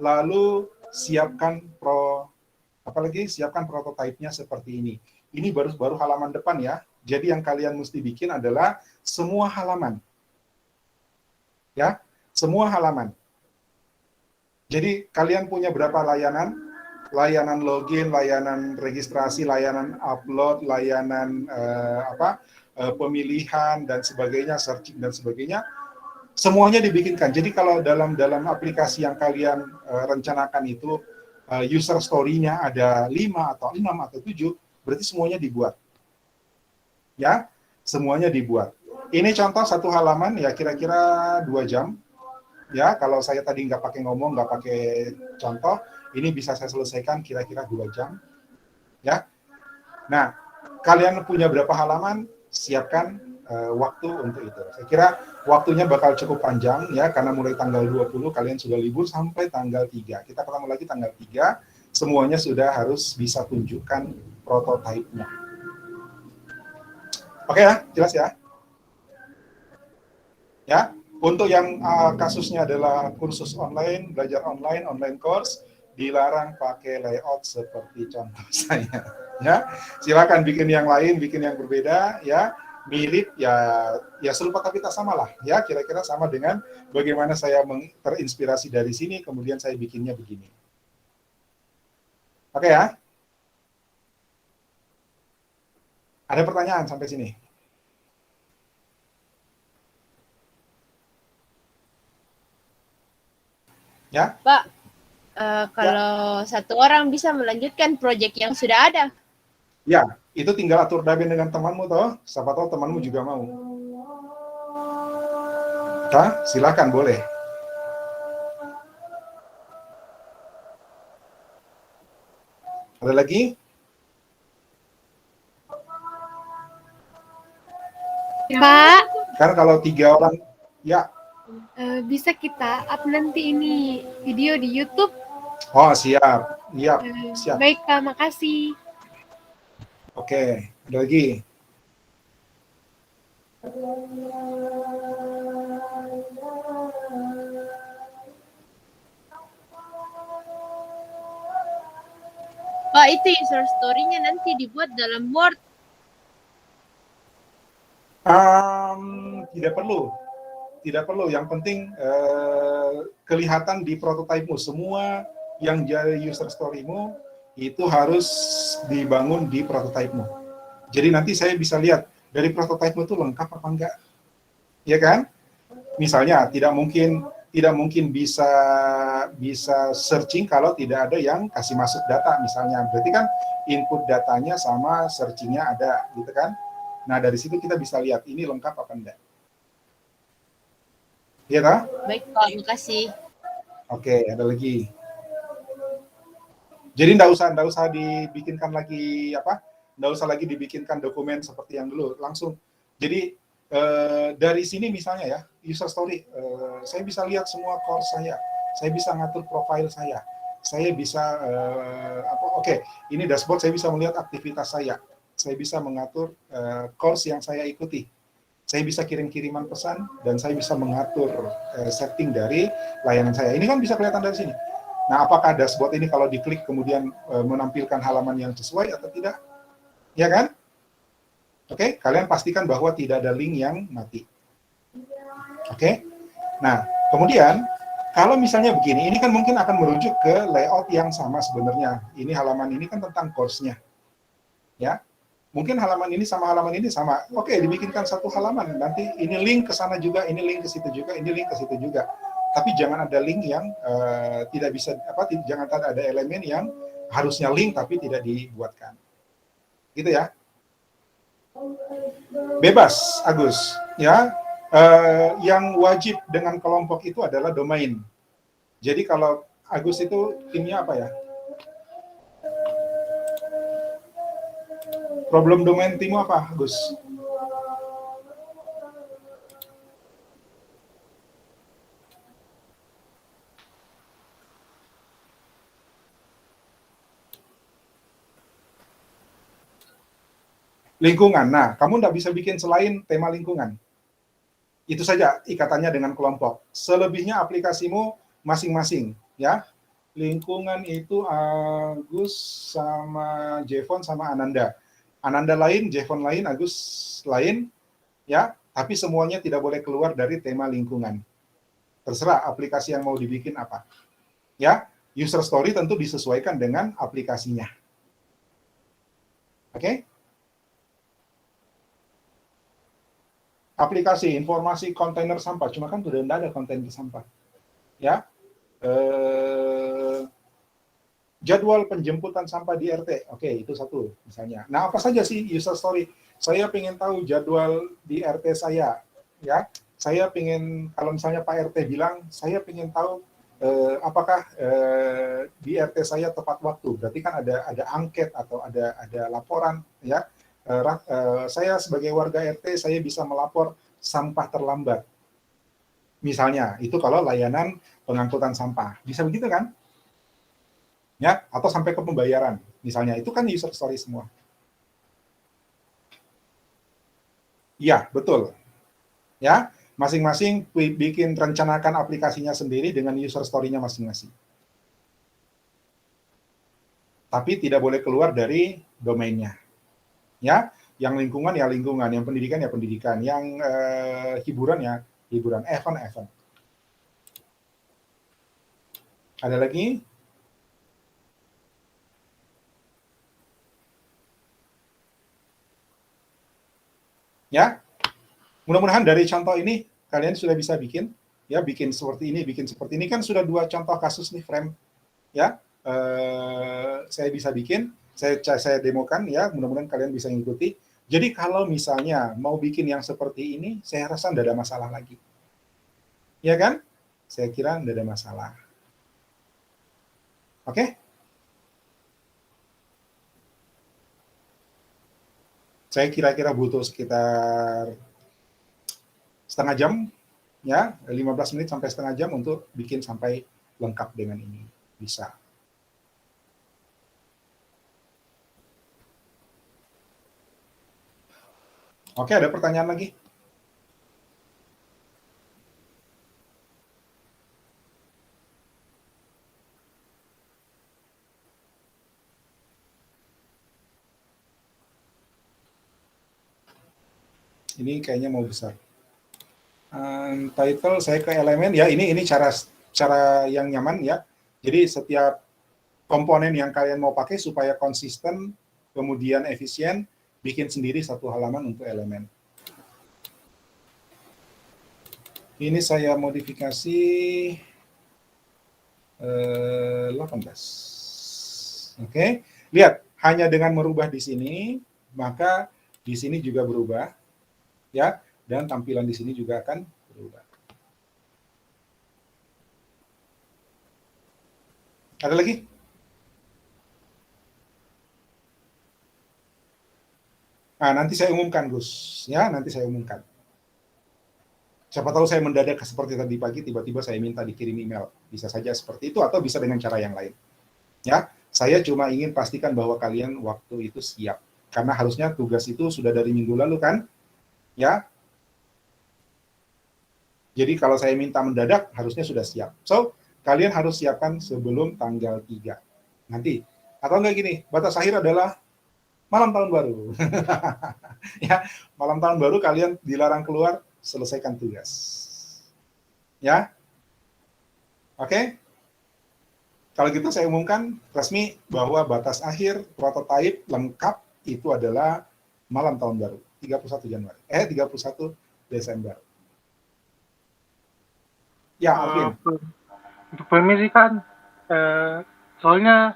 lalu siapkan prototipe-nya seperti ini. Ini baru halaman depan ya. Jadi yang kalian mesti bikin adalah semua halaman. Ya, semua halaman. Jadi kalian punya berapa layanan? Layanan login, layanan registrasi, layanan upload, layanan pemilihan dan sebagainya, searching dan sebagainya. Semuanya dibikinkan. Jadi kalau dalam aplikasi yang kalian rencanakan itu user story-nya ada 5 atau 6 atau 7, berarti semuanya dibuat. Ya, semuanya dibuat. Ini contoh satu halaman ya kira-kira 2 jam. Ya, kalau saya tadi nggak pakai ngomong, nggak pakai contoh, ini bisa saya selesaikan kira-kira 2 jam. Ya. Nah, kalian punya berapa halaman? Siapkan waktu untuk itu. Saya kira waktunya bakal cukup panjang ya, karena mulai tanggal 20 kalian sudah libur sampai tanggal 3. Kita ketemu lagi tanggal 3, semuanya sudah harus bisa tunjukkan prototipenya. Oke ya, jelas ya? Ya, untuk yang kasusnya adalah kursus online, belajar online course, dilarang pakai layout seperti contoh saya. Ya, silakan bikin yang lain, bikin yang berbeda, ya, mirip, ya serupa tapi tak sama lah, ya, kira-kira sama dengan bagaimana saya terinspirasi dari sini, kemudian saya bikinnya begini. Oke ya? Ada pertanyaan sampai sini? Ya? Pak, kalau satu orang bisa melanjutkan proyek yang sudah ada. Ya, itu tinggal atur daben dengan temanmu toh, siapa tahu temanmu juga mau. Silakan boleh. Ada lagi? Pak, Kan kalau 3 orang, ya. Bisa kita up nanti ini video di YouTube? Oh, siap. Iya, siap. Baik, Pak, makasih. Oke, ada lagi? Pak, itu user story-nya nanti dibuat dalam Word. Tidak perlu. Yang penting kelihatan di prototipemu. Semua yang jadi user story-mu itu harus dibangun di prototipemu. Jadi nanti saya bisa lihat dari prototipemu itu lengkap apa enggak, ya kan? Misalnya tidak mungkin bisa searching kalau tidak ada yang kasih masuk data misalnya. Berarti kan input datanya sama searchingnya ada, gitu kan? Nah, dari situ kita bisa lihat ini lengkap apa enggak. Iya tak? Baik Pak, makasih. Oke, ada lagi. Jadi nggak usah dibikinkan lagi apa? Nggak usah lagi dibikinkan dokumen seperti yang dulu. Langsung. Jadi dari sini misalnya ya, user story, saya bisa lihat semua course saya bisa ngatur profil saya bisa oke, ini dashboard saya bisa melihat aktivitas saya bisa mengatur course yang saya ikuti. Saya bisa kirim-kiriman pesan dan saya bisa mengatur setting dari layanan saya. Ini kan bisa kelihatan dari sini. Nah, apakah dashboard ini kalau diklik kemudian menampilkan halaman yang sesuai atau tidak? Ya kan? Oke, kalian pastikan bahwa tidak ada link yang mati. Oke? Nah, kemudian kalau misalnya begini, ini kan mungkin akan merujuk ke layout yang sama sebenarnya. Ini halaman ini kan tentang course-nya. Ya. Mungkin halaman ini sama halaman ini sama. Oke, dibikinkan satu halaman. Nanti ini link ke sana juga, ini link ke situ juga, ini link ke situ juga. Tapi jangan ada link yang tidak bisa jangan ada elemen yang harusnya link tapi tidak dibuatkan. Gitu ya. Bebas, Agus. Ya. Yang wajib dengan kelompok itu adalah domain. Jadi kalau Agus itu timnya apa ya? Problem domain timmu apa, Agus? Lingkungan. Nah, kamu nggak bisa bikin selain tema lingkungan. Itu saja ikatannya dengan kelompok. Selebihnya aplikasimu masing-masing, ya. Lingkungan itu Agus sama Jevon sama Ananda. Ananda lain, Jevon lain, Agus lain, ya. Tapi semuanya tidak boleh keluar dari tema lingkungan. Terserah aplikasi yang mau dibikin apa. Ya, user story tentu disesuaikan dengan aplikasinya. Oke? Aplikasi informasi kontainer sampah, cuma kan sudah tidak ada kontainer sampah. Ya, jadwal penjemputan sampah di RT, oke, itu satu misalnya. Nah, apa saja sih user story? Saya ingin tahu jadwal di RT saya, ya. Saya ingin, kalau misalnya Pak RT bilang, saya ingin tahu apakah di RT saya tepat waktu. Berarti kan ada angket atau ada laporan, ya. Saya sebagai warga RT, saya bisa melapor sampah terlambat. Misalnya, itu kalau layanan pengangkutan sampah. Bisa begitu kan? Ya, atau sampai ke pembayaran. Misalnya, itu kan user story semua. Iya, betul. Ya, masing-masing bikin rencanakan aplikasinya sendiri dengan user story-nya masing-masing. Tapi tidak boleh keluar dari domainnya. Ya, yang lingkungan ya lingkungan, yang pendidikan ya pendidikan, yang hiburan ya hiburan, event. Ada lagi? Ya, mudah-mudahan dari contoh ini kalian sudah bisa bikin, ya bikin seperti ini kan sudah 2 contoh kasus nih frame, ya. Saya bisa bikin. Saya demokan ya, mudah-mudahan kalian bisa mengikuti. Jadi kalau misalnya mau bikin yang seperti ini, saya rasa tidak ada masalah lagi. Ya kan? Saya kira tidak ada masalah. Oke? Saya kira-kira butuh sekitar setengah jam, ya, 15 menit sampai setengah jam untuk bikin sampai lengkap dengan ini. Bisa. Oke, ada pertanyaan lagi? Ini kayaknya mau besar. Title saya ke elemen, ya ini cara yang nyaman ya. Jadi setiap komponen yang kalian mau pakai supaya konsisten, kemudian efisien, bikin sendiri satu halaman untuk elemen. Ini saya modifikasi 18. Oke, lihat hanya dengan merubah di sini, maka di sini juga berubah, ya, dan tampilan di sini juga akan berubah. Ada lagi? Nah, nanti saya umumkan, Gus. Ya, nanti saya umumkan. Siapa tahu saya mendadak seperti tadi pagi, tiba-tiba saya minta dikirim email. Bisa saja seperti itu, atau bisa dengan cara yang lain. Ya, saya cuma ingin pastikan bahwa kalian waktu itu siap. Karena harusnya tugas itu sudah dari minggu lalu kan? Ya. Jadi kalau saya minta mendadak, harusnya sudah siap. So, kalian harus siapkan sebelum tanggal 3. Nanti. Atau enggak gini, batas akhir adalah malam tahun baru. Ya, malam tahun baru kalian dilarang keluar, selesaikan tugas. Ya. Oke? Kalau gitu saya umumkan resmi bahwa batas akhir prototipe lengkap itu adalah malam tahun baru, 31 Desember. Ya, Alvin. Untuk permisi kan, soalnya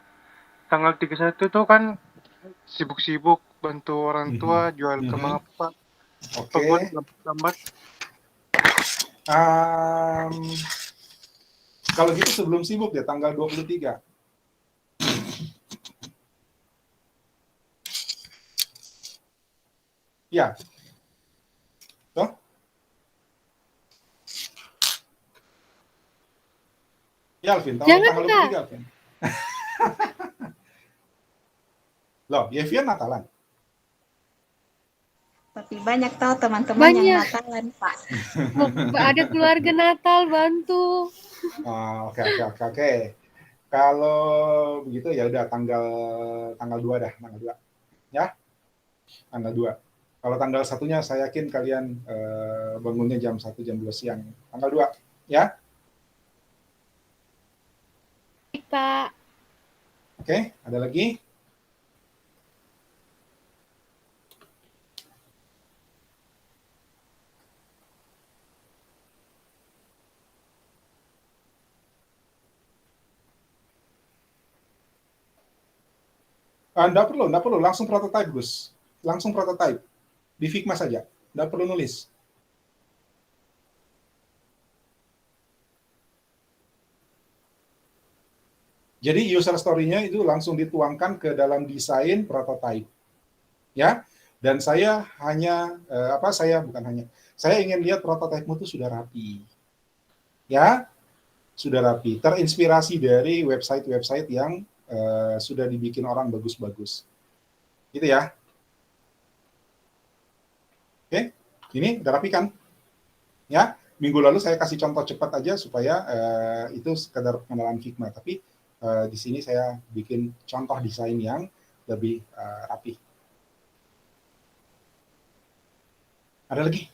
tanggal 31 itu kan sibuk-sibuk bantu orang tua jual kembang apa. Oke. Lambat. Kalau gitu sebelum sibuk ya, tanggal 23. Ya. Toh? Ya, Alvin, tanggal 23, Alvin. Loh, Yevian Natalan. Tapi banyak tahu teman-teman yang Banyak. Natalan, Pak. Ada keluarga Natal bantu. Oke. Kalau begitu ya udah tanggal 2 dah, tanggal 2. Ya. Tanggal 2. Kalau tanggal 1-nya saya yakin kalian bangunnya jam 1, jam 2 siang. Tanggal 2, ya. Pak. Oke, ada lagi? Nggak perlu, langsung prototype, Gus. Langsung prototype. Di Figma saja, nggak perlu nulis. Jadi user story-nya itu langsung dituangkan ke dalam desain prototype. Ya, dan saya saya ingin lihat prototipe-mu itu sudah rapi. Ya, sudah rapi. Terinspirasi dari website-website yang sudah dibikin orang bagus-bagus. Gitu ya. Oke, ini udah rapi kan? Ya, minggu lalu saya kasih contoh cepat aja supaya itu sekedar pengenalan Figma, tapi di sini saya bikin contoh desain yang lebih rapi. Ada lagi?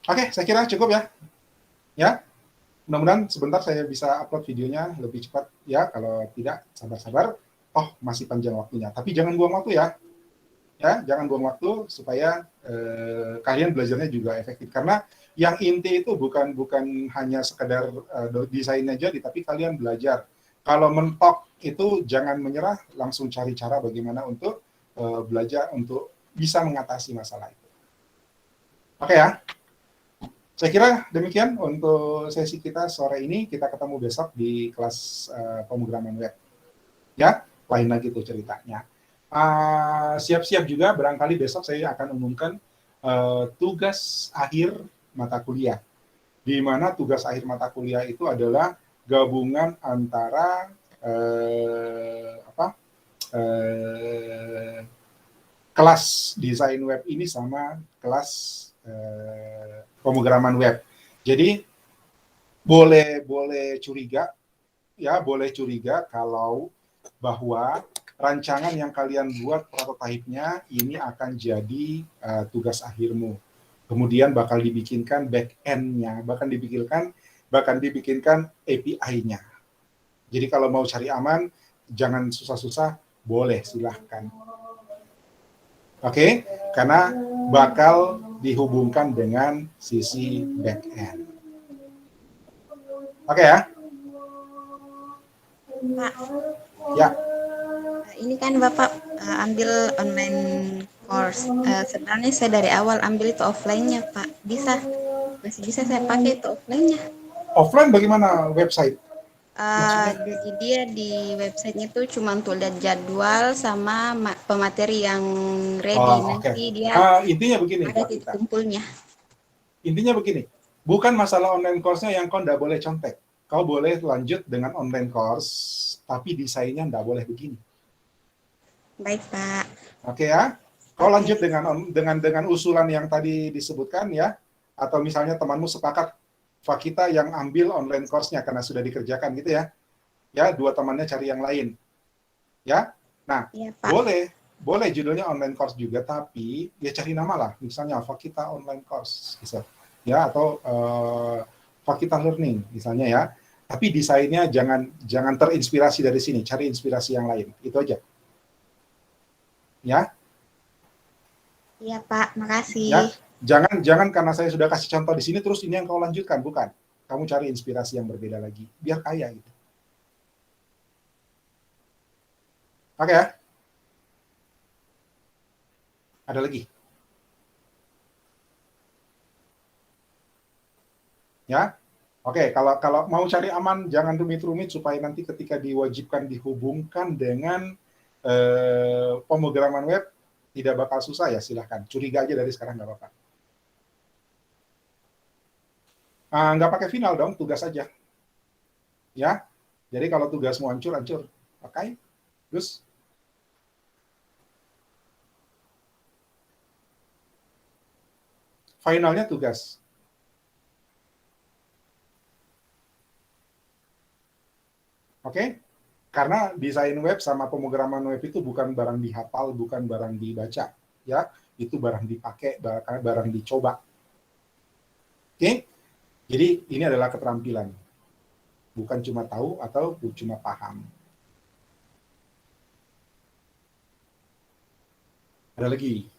Oke, saya kira cukup ya. Ya, mudah-mudahan sebentar saya bisa upload videonya lebih cepat ya. Kalau tidak, sabar-sabar. Oh, masih panjang waktunya. Tapi jangan buang waktu ya. Ya, jangan buang waktu supaya kalian belajarnya juga efektif. Karena yang inti itu bukan hanya sekedar desainnya jadi, tapi kalian belajar. Kalau mentok itu jangan menyerah, langsung cari cara bagaimana untuk belajar untuk bisa mengatasi masalah itu. Oke ya. Saya kira demikian untuk sesi kita sore ini. Kita ketemu besok di kelas pemrograman web. Ya, lain lagi tuh ceritanya. Siap-siap juga, barangkali besok saya akan umumkan tugas akhir mata kuliah. Di mana tugas akhir mata kuliah itu adalah gabungan antara kelas desain web ini sama kelas pemrograman web. Jadi boleh curiga ya, boleh curiga kalau bahwa rancangan yang kalian buat prototipenya ini akan jadi tugas akhirmu. Kemudian bakal dibikinkan back end-nya, bahkan dibikinkan API-nya. Jadi kalau mau cari aman, jangan susah-susah, boleh silahkan. Oke, karena bakal dihubungkan dengan sisi back end. Oke ya? Pak, Ya. Ini kan Bapak ambil online course. Sebenarnya saya dari awal ambil itu offline-nya, Pak. Masih bisa saya pakai itu offline-nya. Offline bagaimana website? Jadi dia di websitenya tuh cuma untuk lihat jadwal sama pemateri yang ready. Oh, oke. Nanti dia Intinya begini, ada Mbak titik Rita. kumpulnya. Intinya begini, bukan masalah online course-nya yang kau nggak boleh contek. Kau boleh lanjut dengan online course, tapi desainnya nggak boleh begini. Baik, Pak. Oke ya? Kau Oke. lanjut dengan usulan yang tadi disebutkan ya, atau misalnya temanmu sepakat, Pak kita yang ambil online course-nya karena sudah dikerjakan gitu ya. Ya, dua temannya cari yang lain. Ya. Nah, Iya, Pak. boleh judulnya online course juga, tapi ya cari nama lah, misalnya Fakita online course, bisa, ya, atau Fakita learning, misalnya ya. Tapi desainnya jangan terinspirasi dari sini, cari inspirasi yang lain, itu aja. Ya, Iya, Pak. Makasih. ya, jangan karena saya sudah kasih contoh di sini terus ini yang kau lanjutkan, bukan. Kamu cari inspirasi yang berbeda lagi, biar kaya gitu. Oke ya. Ada lagi? Ya, oke. Kalau mau cari aman, jangan rumit-rumit supaya nanti ketika diwajibkan dihubungkan dengan pemrograman web tidak bakal susah ya. Silahkan curiga aja dari sekarang, nggak apa-apa. Nggak pakai final dong, tugas aja. Ya, jadi kalau tugasmu hancur. Oke, terus finalnya tugas. Oke? Karena desain web sama pemrograman web itu bukan barang dihafal, bukan barang dibaca, ya. Itu barang dipakai, barang dicoba. Oke? Jadi ini adalah keterampilan. Bukan cuma tahu atau cuma paham. Ada lagi?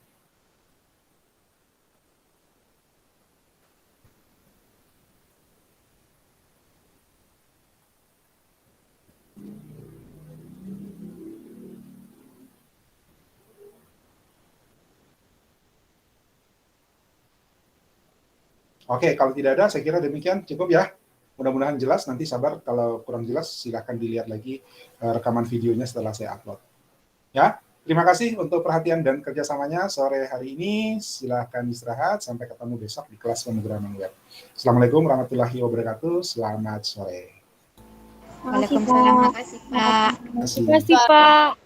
Oke, kalau tidak ada, saya kira demikian cukup ya. Mudah-mudahan jelas. Nanti sabar kalau kurang jelas, silahkan dilihat lagi rekaman videonya setelah saya upload. Ya, terima kasih untuk perhatian dan kerjasamanya sore hari ini. Silahkan istirahat. Sampai ketemu besok di kelas pemrograman web. Assalamualaikum warahmatullahi wabarakatuh. Selamat sore. Waalaikumsalam. Makasih, Pak. Terima kasih. Terima kasih, Pak.